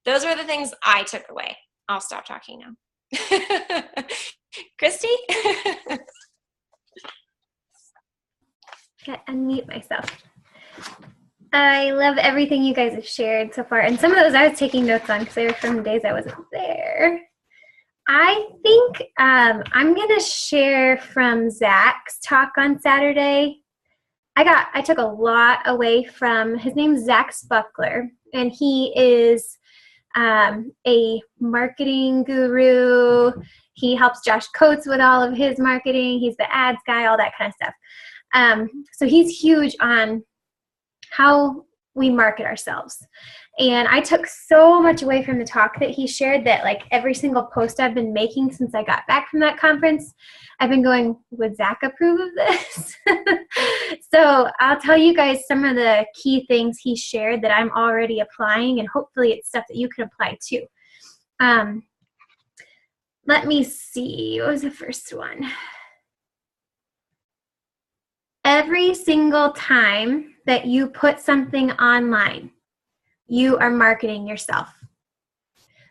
those are the things I took away. I'll stop talking now. Christy? Gotta unmute myself. I love everything you guys have shared so far. And some of those I was taking notes on, because they were from days I wasn't there. I think I'm going to share from Zach's talk on Saturday. I took a lot away from, his name's Zach Spuckler, and he is a marketing guru. He helps Josh Coates with all of his marketing. He's the ads guy, all that kind of stuff. So he's huge on how we market ourselves. And I took so much away from the talk that he shared, that like every single post I've been making since I got back from that conference, I've been going, would Zach approve of this? So I'll tell you guys some of the key things he shared that I'm already applying, and hopefully it's stuff that you can apply too. Let me see, what was the first one? Every single time that you put something online, you are marketing yourself.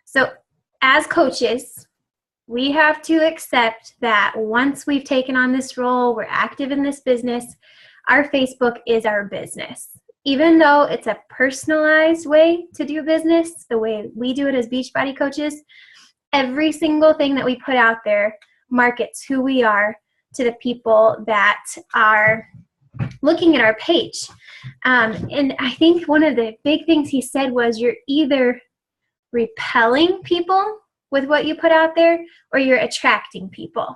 So as coaches, we have to accept that once we've taken on this role, we're active in this business, our Facebook is our business. Even though it's a personalized way to do business, the way we do it as Beachbody coaches, every single thing that we put out there markets who we are to the people that are looking at our page. And I think one of the big things he said was you're either repelling people with what you put out there or you're attracting people.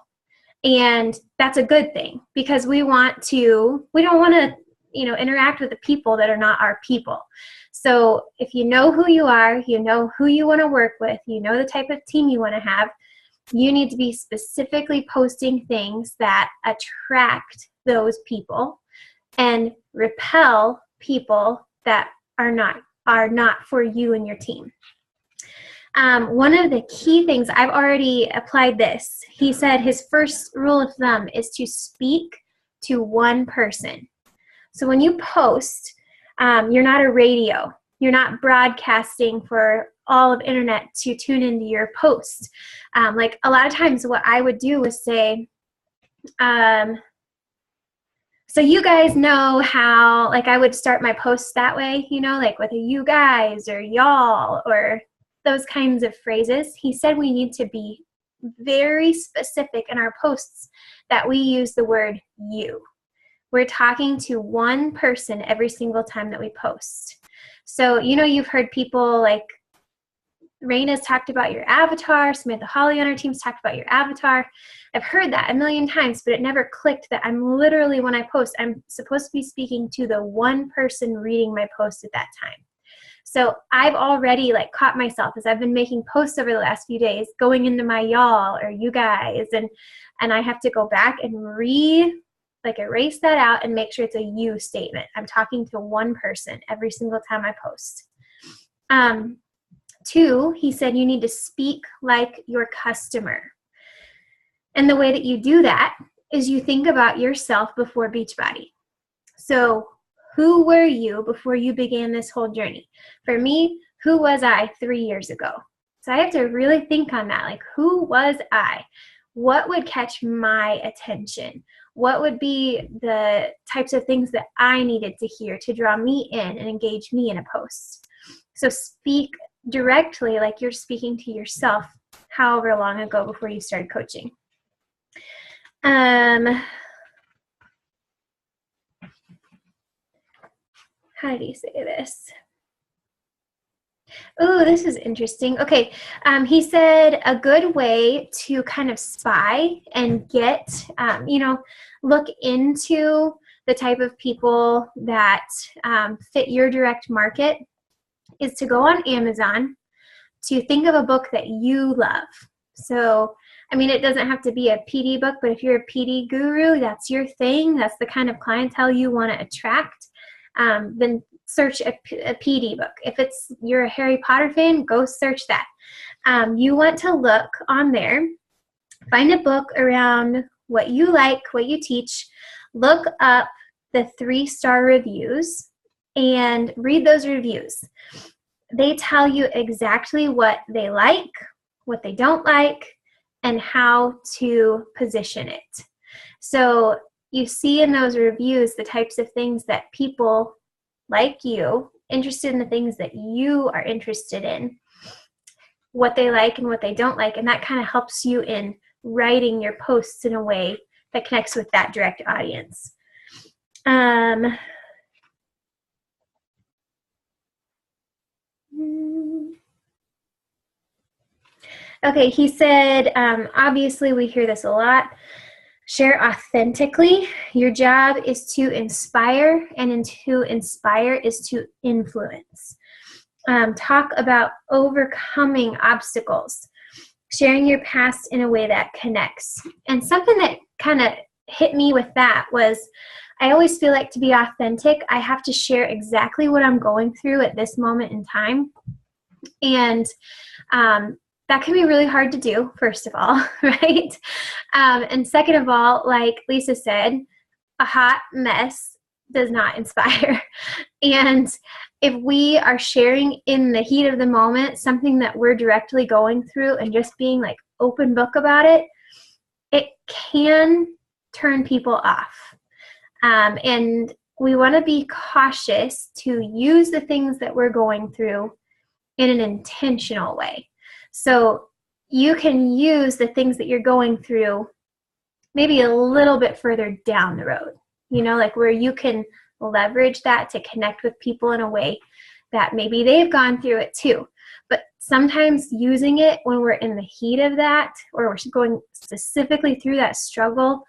And that's a good thing because we don't want to, interact with the people that are not our people. So if you know who you are, you know who you want to work with, you know the type of team you want to have, you need to be specifically posting things that attract those people and repel people that are not for you and your team. One of the key things, I've already applied this. He said his first rule of thumb is to speak to one person. So when you post, you're not a radio. You're not broadcasting for all of internet to tune into your post. Like a lot of times what I would do was say, so you guys know how, like I would start my posts that way, like with a you guys or y'all or those kinds of phrases. He said we need to be very specific in our posts that we use the word you. We're talking to one person every single time that we post. So, you've heard people like Raina's talked about your avatar, Samantha Holly on our team's talked about your avatar. I've heard that a million times, but it never clicked that I'm literally, when I post, I'm supposed to be speaking to the one person reading my post at that time. So I've already caught myself as I've been making posts over the last few days, going into my y'all or you guys, and I have to go back and erase that out and make sure it's a you statement. I'm talking to one person every single time I post. 2, he said you need to speak like your customer. And the way that you do that is you think about yourself before Beachbody. So who were you before you began this whole journey? For me, who was I 3 years ago? So I have to really think on that. Who was I? What would catch my attention? What would be the types of things that I needed to hear to draw me in and engage me in a post? So speak directly like you're speaking to yourself however long ago before you started coaching. How did he say this? Oh, this is interesting. Okay, he said a good way to kind of spy and get, look into the type of people that fit your direct market is to go on Amazon to think of a book that you love. So, it doesn't have to be a PD book, but if you're a PD guru, that's your thing. That's the kind of clientele you want to attract. Then search a PD book. If you're a Harry Potter fan, go search that. You want to look on there, find a book around what you like, what you teach, look up the 3-star reviews and read those reviews. They tell you exactly what they like, what they don't like, and how to position it. So you see in those reviews the types of things that people like you, interested in the things that you are interested in, what they like and what they don't like, and that kind of helps you in writing your posts in a way that connects with that direct audience. Okay, he said, obviously we hear this a lot. Share authentically. Your job is to inspire, and to inspire is to influence. Talk about overcoming obstacles, sharing your past in a way that connects. And something that kind of hit me with that was I always feel like to be authentic, I have to share exactly what I'm going through at this moment in time. And that can be really hard to do, first of all, right? And second of all, like Lisa said, a hot mess does not inspire. And if we are sharing in the heat of the moment something that we're directly going through and just being like open book about it, it can turn people off. And we want to be cautious to use the things that we're going through in an intentional way. So you can use the things that you're going through maybe a little bit further down the road, like where you can leverage that to connect with people in a way that maybe they've gone through it too. But sometimes using it when we're in the heat of that, or we're going specifically through that struggle,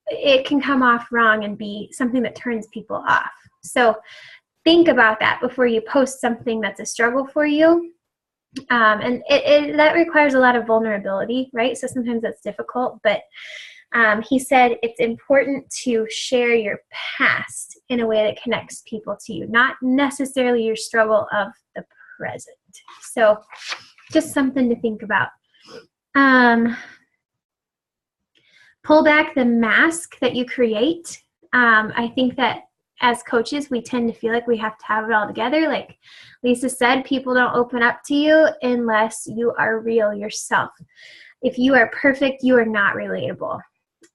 it can come off wrong and be something that turns people off. So think about that before you post something that's a struggle for you. And that requires a lot of vulnerability, right? So sometimes that's difficult, but he said it's important to share your past in a way that connects people to you, not necessarily your struggle of the present. So just something to think about. Pull back the mask that you create. I think that as coaches, we tend to feel like we have to have it all together. Like Lisa said, people don't open up to you unless you are real yourself. If you are perfect, you are not relatable.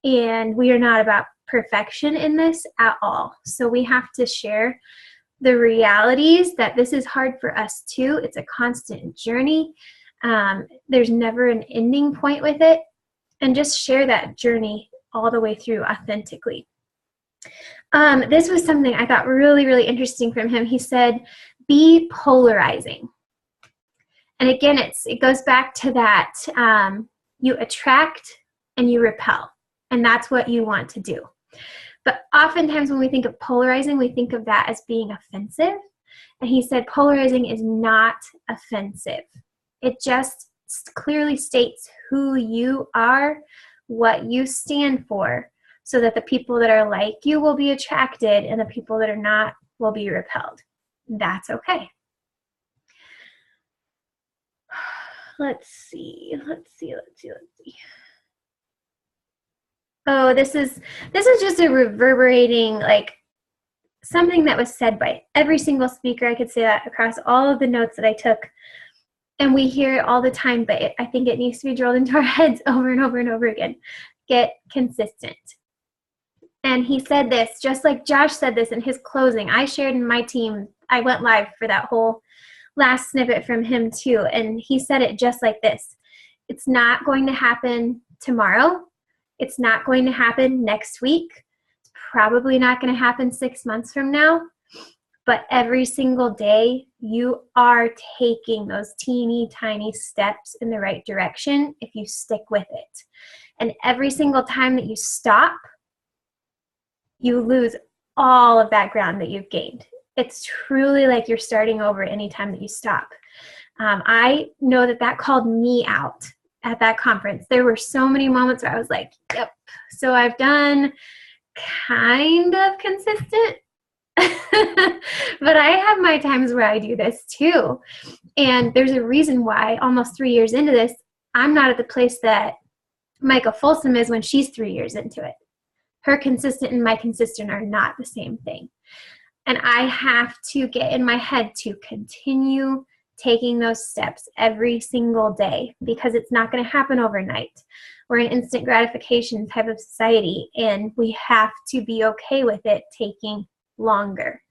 And we are not about perfection in this at all. So we have to share the realities that this is hard for us too. It's a constant journey. There's never an ending point with it. And just share that journey all the way through authentically. This was something I thought really, really interesting from him. He said, be polarizing. And again, it goes back to that you attract and you repel. And that's what you want to do. But oftentimes when we think of polarizing, we think of that as being offensive. And he said polarizing is not offensive. It just clearly states who you are, what you stand for, so that the people that are like you will be attracted and the people that are not will be repelled. That's okay. Let's see. Oh, this is just a reverberating, like something that was said by every single speaker. I could say that across all of the notes that I took. And we hear it all the time, but I think it needs to be drilled into our heads over and over and over again. Get consistent. And he said this, just like Josh said this in his closing. I shared in my team, I went live for that whole last snippet from him too. And he said it just like this. It's not going to happen tomorrow. It's not going to happen next week. It's probably not going to happen 6 months from now. But every single day, you are taking those teeny tiny steps in the right direction if you stick with it. And every single time that you stop, you lose all of that ground that you've gained. It's truly like you're starting over anytime that you stop. I know that called me out at that conference. There were so many moments where I was like, yep. So I've done kind of consistent. But I have my times where I do this too. And there's a reason why almost 3 years into this, I'm not at the place that Micah Folsom is when she's 3 years into it. Her consistent and my consistent are not the same thing. And I have to get in my head to continue taking those steps every single day because it's not going to happen overnight. We're an instant gratification type of society, and we have to be okay with it taking longer.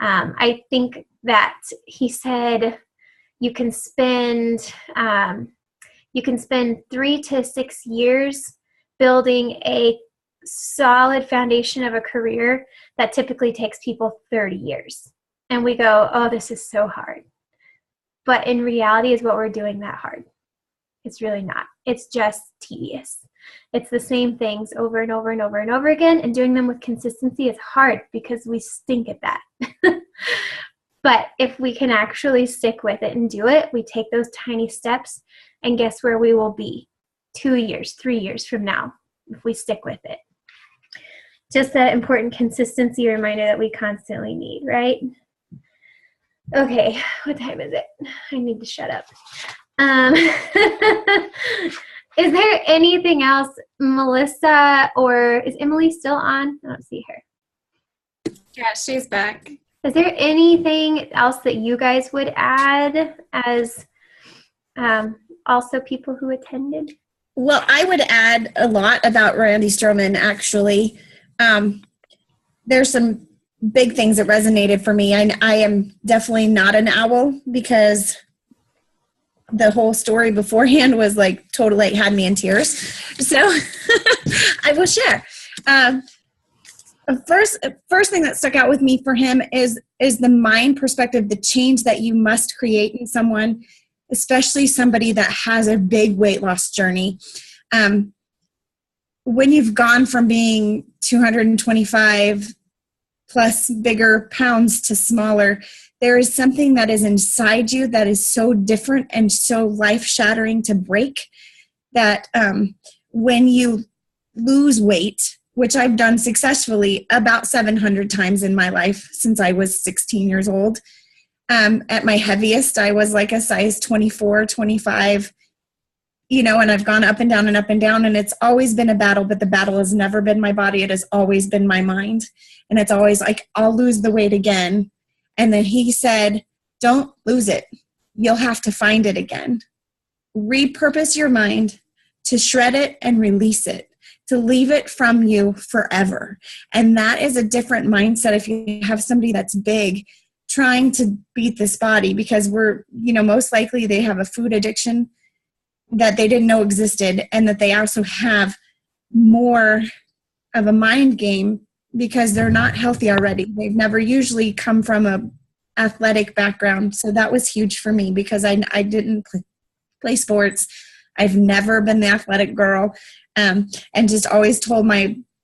I think that he said you can spend 3 to 6 years building a solid foundation of a career that typically takes people 30 years. And we go, oh, this is so hard. But in reality, is what we're doing that hard? It's really not. It's just tedious. It's the same things over and over and over and over again, and doing them with consistency is hard because we stink at that. But if we can actually stick with it and do it, we take those tiny steps, and guess where we will be 2 years, 3 years from now if we stick with it. Just that important consistency reminder that we constantly need, right? Okay, what time is it? I need to shut up. Is there anything else, Melissa, or is Emily still on? I don't see her. Yeah, she's back. Is there anything else that you guys would add as also people who attended? Well, I would add a lot about Randy Stroman, actually. There's some big things that resonated for me. I am definitely not an owl because the whole story beforehand was like totally had me in tears. So I will share. First thing that stuck out with me for him is the mind perspective, the change that you must create in someone, especially somebody that has a big weight loss journey. When you've gone from being 225 plus bigger pounds to smaller, there is something that is inside you that is so different and so life-shattering to break that when you lose weight, which I've done successfully about 700 times in my life since I was 16 years old. At my heaviest, I was like a size 24, 25, and I've gone up and down and up and down, and it's always been a battle, but the battle has never been my body. It has always been my mind. And it's always like, I'll lose the weight again. And then he said, don't lose it. You'll have to find it again. Repurpose your mind to shred it and release it, to leave it from you forever. And that is a different mindset if you have somebody that's big trying to beat this body, because we're, most likely they have a food addiction that they didn't know existed, and that they also have more of a mind game because they're not healthy already. They've never usually come from a athletic background. So that was huge for me because I didn't play sports. I've never been the athletic girl, and just always told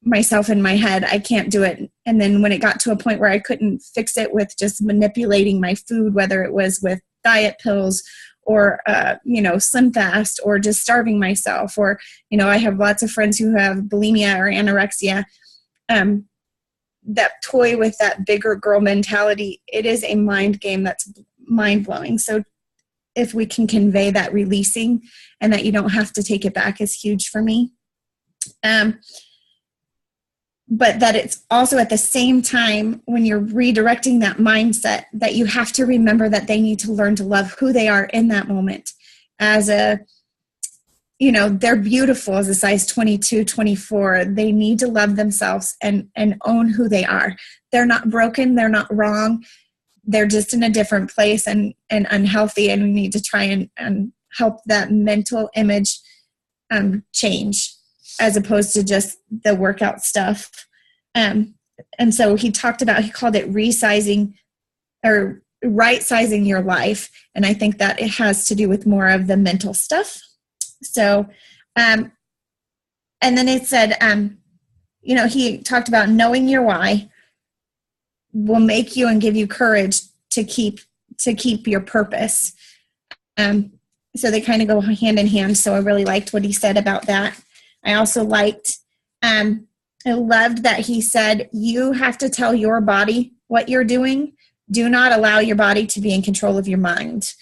myself in my head, I can't do it. And then when it got to a point where I couldn't fix it with just manipulating my food, whether it was with diet pills or, Slim Fast, or just starving myself, or, I have lots of friends who have bulimia or anorexia, that toy with that bigger girl mentality. It is a mind game that's mind blowing. So if we can convey that releasing and that you don't have to take it back is huge for me. But that it's also at the same time, when you're redirecting that mindset, that you have to remember that they need to learn to love who they are in that moment. They're beautiful as a size 22, 24. They need to love themselves and own who they are. They're not broken. They're not wrong. They're just in a different place and unhealthy. And we need to try and help that mental image change, as opposed to just the workout stuff. And so he called it resizing or right-sizing your life. And I think that it has to do with more of the mental stuff. So, and then it said, he talked about knowing your why will make you and give you courage to keep your purpose. So they kind of go hand in hand. So I really liked what he said about that. I also liked, I loved that he said, you have to tell your body what you're doing. Do not allow your body to be in control of your mind.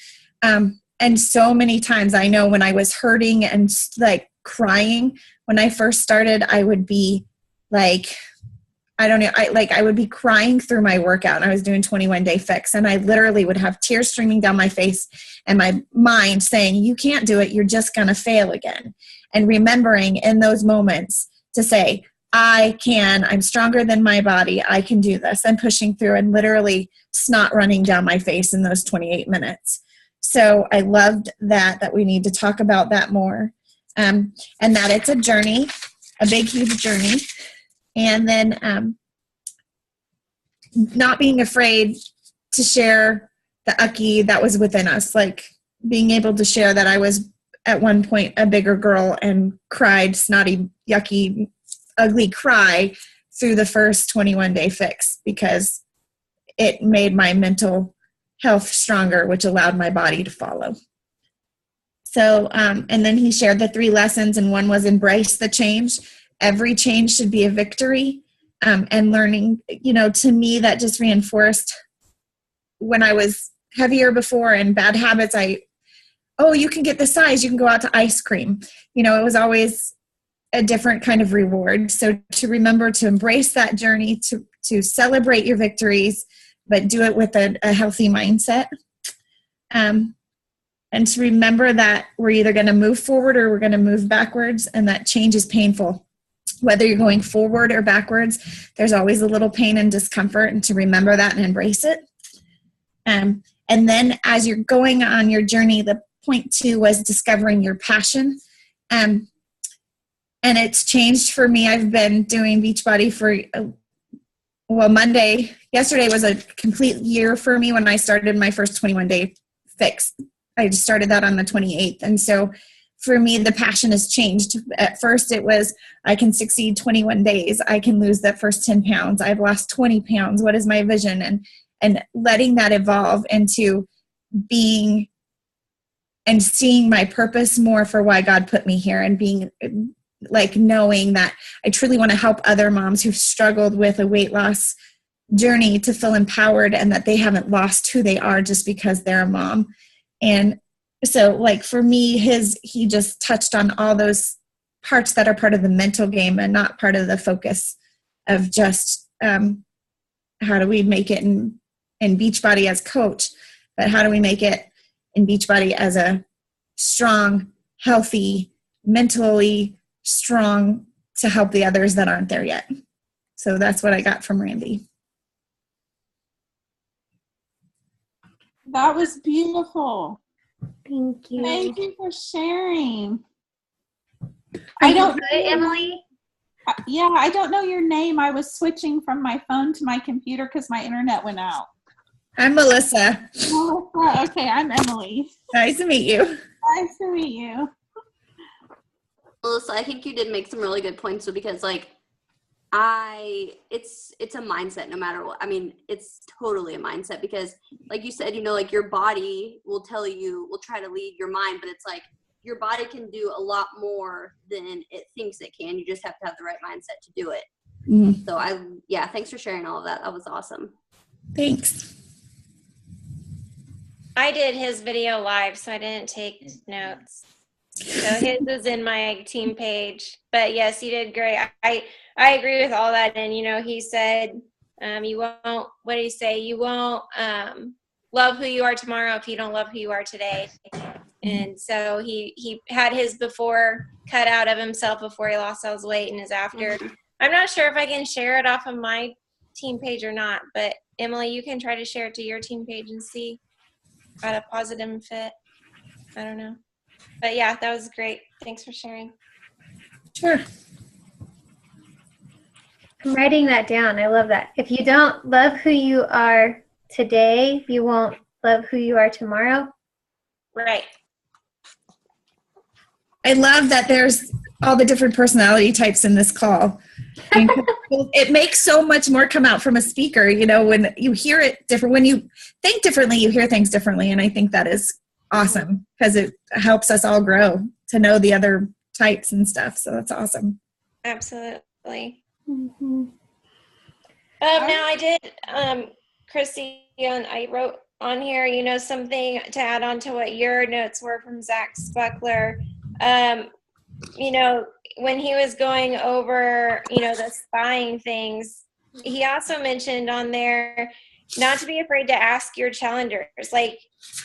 And so many times, I know when I was hurting and like crying, when I first started, I would be like, I would be crying through my workout, and I was doing 21-day fix, and I literally would have tears streaming down my face and my mind saying, you can't do it. You're just going to fail again. And remembering in those moments to say, I can, I'm stronger than my body. I can do this. I'm pushing through, and literally snot running down my face in those 28 minutes. So I loved that we need to talk about that more. And that it's a journey, a big, huge journey. And then not being afraid to share the ucky that was within us, like being able to share that I was at one point a bigger girl and cried snotty, yucky, ugly cry through the first 21-day fix because it made my mental health stronger, which allowed my body to follow. So, and then he shared the 3 lessons, and one was embrace the change. Every change should be a victory. And learning, to me, that just reinforced when I was heavier before and bad habits, you can get the size, you can go out to ice cream. It was always a different kind of reward. So to remember to embrace that journey, to celebrate your victories, but do it with a healthy mindset. And to remember that we're either going to move forward or we're going to move backwards, and that change is painful. Whether you're going forward or backwards, there's always a little pain and discomfort, and to remember that and embrace it. And then as you're going on your journey, the point 2 was discovering your passion. And it's changed for me. I've been doing Beachbody for, yesterday was a complete year for me when I started my first 21-day fix. I just started that on the 28th. And so for me, the passion has changed. At first it was, I can succeed 21 days. I can lose that first 10 pounds. I've lost 20 pounds. What is my vision? And letting that evolve into being and seeing my purpose more for why God put me here, and being like knowing that I truly want to help other moms who've struggled with a weight loss journey to feel empowered, and that they haven't lost who they are just because they're a mom. And so like for me, he just touched on all those parts that are part of the mental game and not part of the focus of just how do we make it in Beachbody as coach, but how do we make it in Beachbody as a strong, healthy, mentally strong to help the others that aren't there yet. So that's what I got from Randy. That was beautiful. Thank you. Thank you for sharing. Are you good, Emily? Yeah, I don't know your name. I was switching from my phone to my computer because my internet went out. I'm Melissa. Melissa. Okay, I'm Emily. Nice to meet you. Nice to meet you. Melissa, I think you did make some really good points, because like it's a mindset no matter what. I mean, it's totally a mindset, because like you said, like your body will try to lead your mind, but it's like your body can do a lot more than it thinks it can. You just have to have the right mindset to do it. Mm. So thanks for sharing all of that. That was awesome. Thanks. I did his video live, so I didn't take notes. So his is in my team page. But yes, you did great. I agree with all that. And, he said, you won't, what did he say? You won't love who you are tomorrow if you don't love who you are today. And so he had his before cut out of himself before he lost all his weight, and his after. I'm not sure if I can share it off of my team page or not, but Emily, you can try to share it to your team page and see at a positive fit. I don't know. But yeah, that was great. Thanks for sharing. Sure. I'm writing that down. I love that. If you don't love who you are today, you won't love who you are tomorrow. Right. I love that there's all the different personality types in this call. It makes so much more come out from a speaker, when you hear it different, when you think differently, you hear things differently. And I think that is awesome, because it helps us all grow to know the other types and stuff. So that's awesome. Absolutely. Mm-hmm. Now I did, Christy, and I wrote on here, something to add on to what your notes were from Zach Spuckler. When he was going over, the spying things, he also mentioned on there not to be afraid to ask your challengers. Like,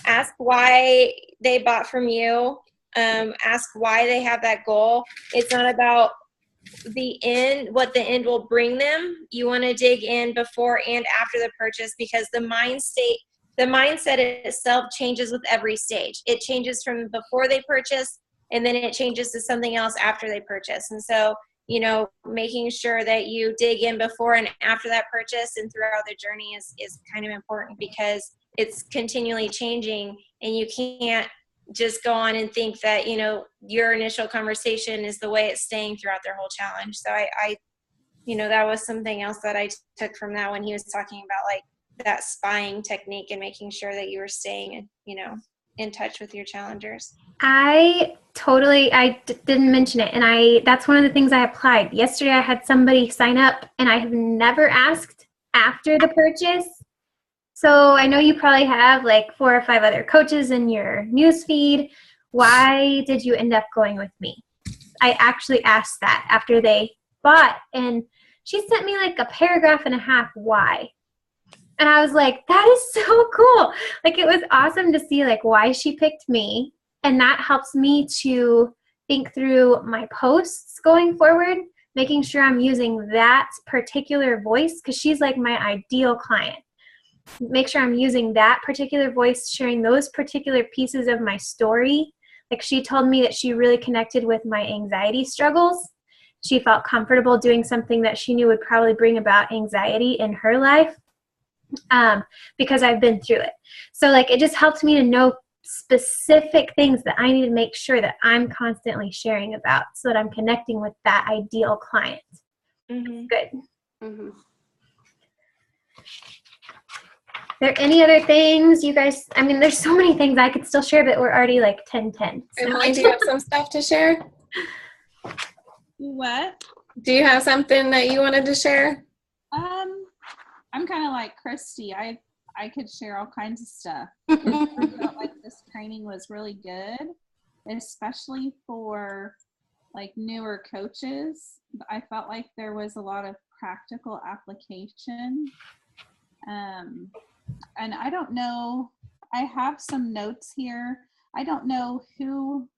ask why they bought from you. Ask why they have that goal. It's not about the end, what the end will bring them. You want to dig in before and after the purchase, because the mindset itself changes with every stage. It changes from before they purchase, and then it changes to something else after they purchase. And so, making sure that you dig in before and after that purchase and throughout the journey is kind of important, because it's continually changing, and you can't just go on and think that, your initial conversation is the way it's staying throughout their whole challenge. So I that was something else that I took from that, when he was talking about like that spying technique and making sure that you were staying, in touch with your challengers. I didn't mention it, and that's one of the things I applied. Yesterday I had somebody sign up, and I have never asked after the purchase. So I know you probably have like 4 or 5 other coaches in your newsfeed. Why did you end up going with me? I actually asked that after they bought, and she sent me like a paragraph and a half why. And I was like, that is so cool. Like, it was awesome to see like why she picked me. And that helps me to think through my posts going forward, making sure I'm using that particular voice, because she's like my ideal client. Make sure I'm using that particular voice, sharing those particular pieces of my story. Like, she told me that she really connected with my anxiety struggles. She felt comfortable doing something that she knew would probably bring about anxiety in her life, because I've been through it. So like, it just helped me to know specific things that I need to make sure that I'm constantly sharing about, so that I'm connecting with that ideal client. Mm-hmm. Good. Mm-hmm. There any other things you guys, I mean, there's so many things I could still share, but we're already like 10:10. So. Emily, do you have some stuff to share? What? Do you have something that you wanted to share? I'm kind of like Christy. I could share all kinds of stuff. I felt like this training was really good, especially for like newer coaches. I felt like there was a lot of practical application. And I don't know, I have some notes here. I don't know who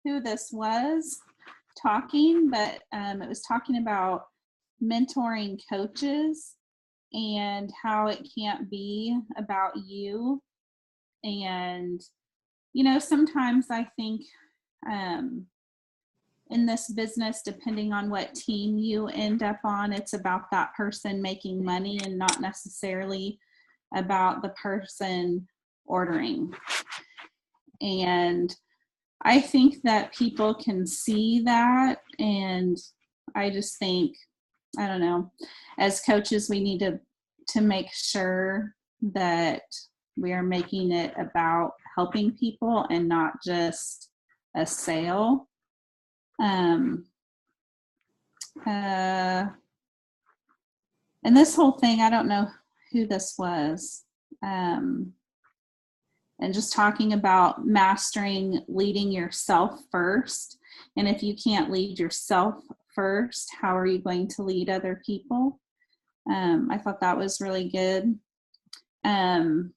this was talking, but it was talking about mentoring coaches and how it can't be about you. And, you know, sometimes I think in this business, depending on what team you end up on, it's about that person making money and not necessarily about the person ordering. And I think that people can see that, and I just think, I don't know, as coaches, we need to make sure that we are making it about helping people and not just a sale. And this whole thing, I don't know who this was. And just talking about mastering leading yourself first. And if you can't lead yourself first, how are you going to lead other people? I thought that was really good. And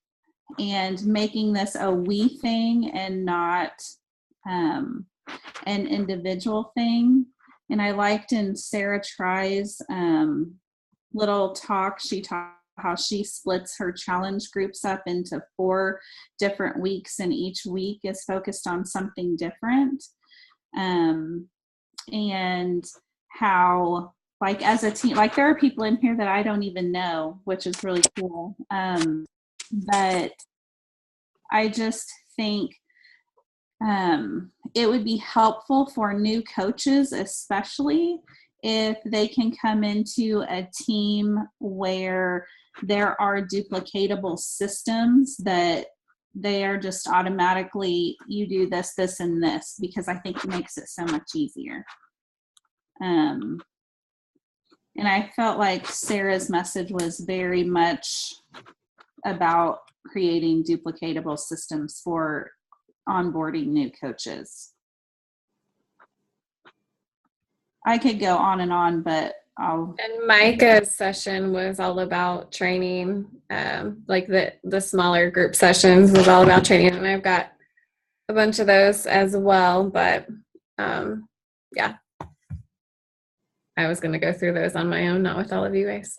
making this a we thing and not an individual thing. And I liked in Sarah Try's little talk, she talked how she splits her challenge groups up into 4 different weeks, and each week is focused on something different. And how, like, as a team, like, there are people in here that I don't even know, which is really cool. But I just think it would be helpful for new coaches, especially if they can come into a team where there are duplicatable systems, that they are just automatically, you do this, this, and this, because I think it makes it so much easier. And I felt like Sarah's message was very much about creating duplicatable systems for onboarding new coaches. I could go on and on, but And Micah's session was all about training. Like the smaller group sessions was all about training, and I've got a bunch of those as well. But yeah, I was going to go through those on my own, not with all of you guys,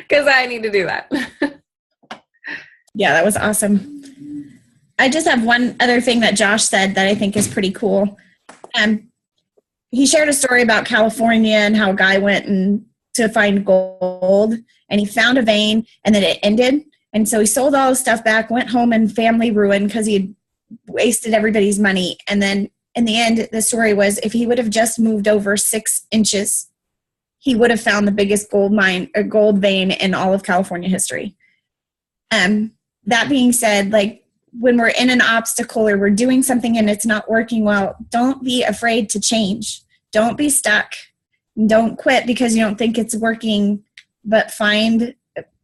because I need to do that. Yeah, that was awesome. I just have one other thing that Josh said that I think is pretty cool. He shared a story about California and how a guy went to find gold, and he found a vein, and then it ended. And so he sold all his stuff back, went home in family ruin because he had wasted everybody's money. And then in the end, the story was, if he would have just moved over 6 inches, he would have found the biggest gold mine or gold vein in all of California history. That being said, like, when we're in an obstacle or we're doing something and it's not working well, don't be afraid to change. Don't be stuck. Don't quit because you don't think it's working, but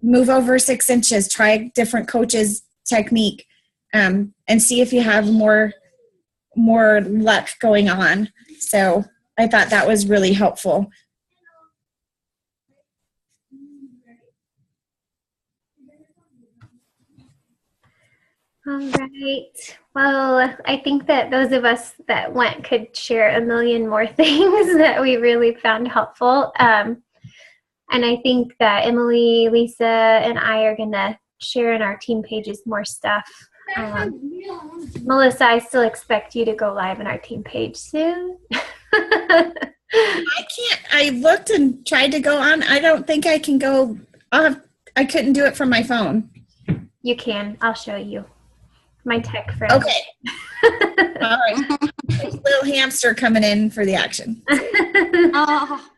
move over 6 inches, try different coaches' technique, and see if you have more luck going on. So I thought that was really helpful. All right. Well, I think that those of us that went could share a million more things that we really found helpful. And I think that Emily, Lisa, and I are going to share in our team pages more stuff. Melissa, I still expect you to go live in our team page soon. I can't. I looked and tried to go on. I don't think I can go. I couldn't do it from my phone. You can. I'll show you. My tech friend. Okay. All right. There's a little hamster coming in for the action. Oh,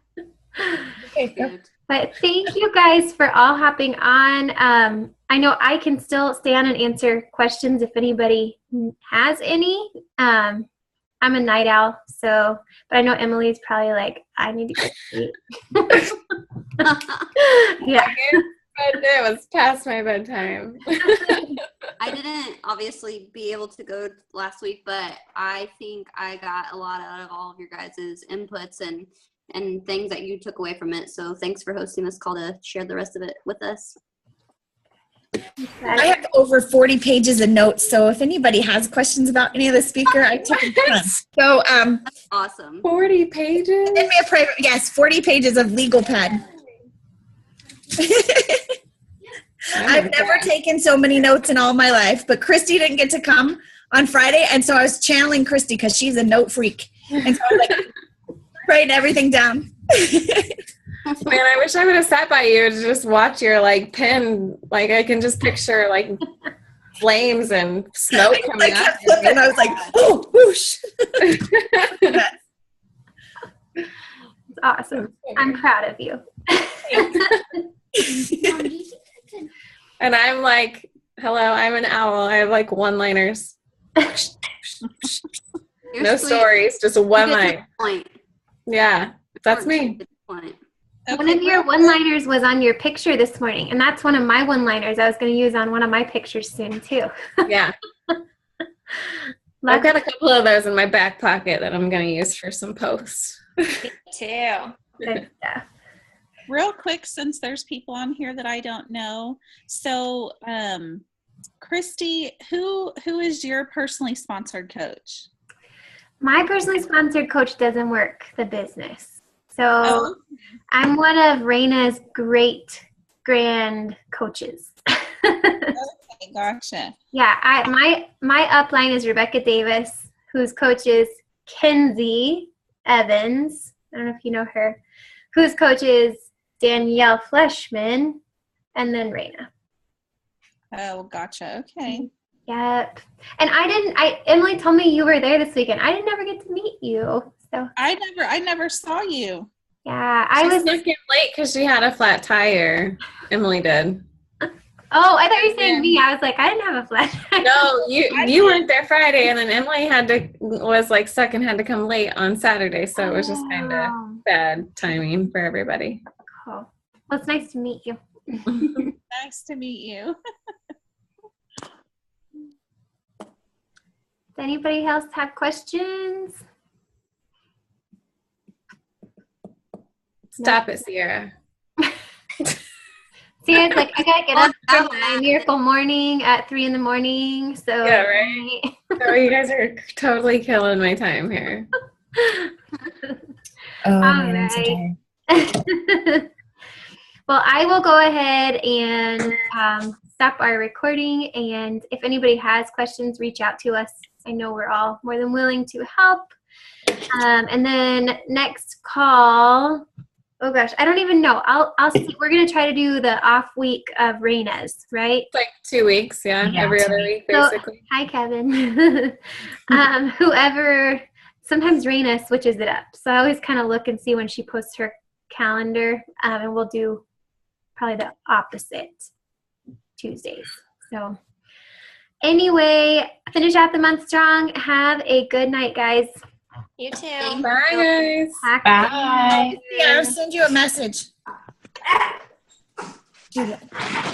Okay, go. But thank you guys for all hopping on. I know I can still stay on and answer questions if anybody has any. I'm a night owl, so, but I know Emily's probably like, I need to go to sleep. Yeah. It was past my bedtime. I didn't obviously be able to go last week, but I think I got a lot out of all of your guys' inputs and things that you took away from it. So thanks for hosting this call to share the rest of it with us. I have over 40 pages of notes, so if anybody has questions about any of the speaker, I took a ton. So, That's awesome. 40 pages? send me a private, yes, 40 pages of legal pad. I've never taken so many notes in all my life, but Christy didn't get to come on Friday, and so I was channeling Christy because she's a note freak. And so I was like, writing everything down. Man, I wish I would have sat by you to just watch your like pen. Like I can just picture like flames and smoke I coming out. kept flipping. I was like, oh, whoosh. It's awesome. I'm proud of you. And I'm like, hello, I'm an owl. I have like one-liners. You're No sweet. stories, just You one get to line. the point. Yeah, that's me. Get to the point. One of your one-liners was on your picture this morning, and that's one of my one-liners I was going to use on one of my pictures soon, too. Yeah. I've got a couple of those in my back pocket that I'm going to use for some posts. Too. Good stuff. Real quick, since there's people on here that I don't know. So, Christy, who is your personally sponsored coach? My personally sponsored coach doesn't work the business. So Oh. I'm one of Raina's great grand coaches. Okay, gotcha. Yeah, my upline is Rebecca Davis, whose coaches Kenzie Evans. I don't know if you know her. Whose coaches Danielle Fleshman, and then Raina. Oh, gotcha. Okay. Yep. And Emily told me you were there this weekend. I didn't ever get to meet you. So I never saw you. yeah, I She was. snuck in late because she had a flat tire. Emily did. Oh, I thought you were saying me. I was like, I didn't have a flash. No, you weren't there Friday, and then Emily was like stuck and had to come late on Saturday, so it was just kind of Oh, bad timing for everybody. cool. Well, it's nice to meet you. Nice to meet you. Does anybody else have questions? Stop it, Sierra. See, it's like I gotta get up for my miracle morning at 3 a.m. So Yeah, right. So you guys are totally killing my time here. Oh, All man, I'm so right. tired. Well, I will go ahead and stop our recording. And if anybody has questions, reach out to us. I know we're all more than willing to help. And then next call. Oh gosh, I don't even know. I'll see. We're gonna try to do the off week of Raina's, right? It's like 2 weeks, yeah, Yeah, every 2 other week, So- basically. Hi, Kevin. Whoever. Sometimes Raina switches it up, so I always kind of look and see when she posts her calendar, and we'll do probably the opposite Tuesdays. So anyway, finish out the month strong. Have a good night, guys. You too. Bye, guys. Bye. Yeah, I'll send you a message. Do that.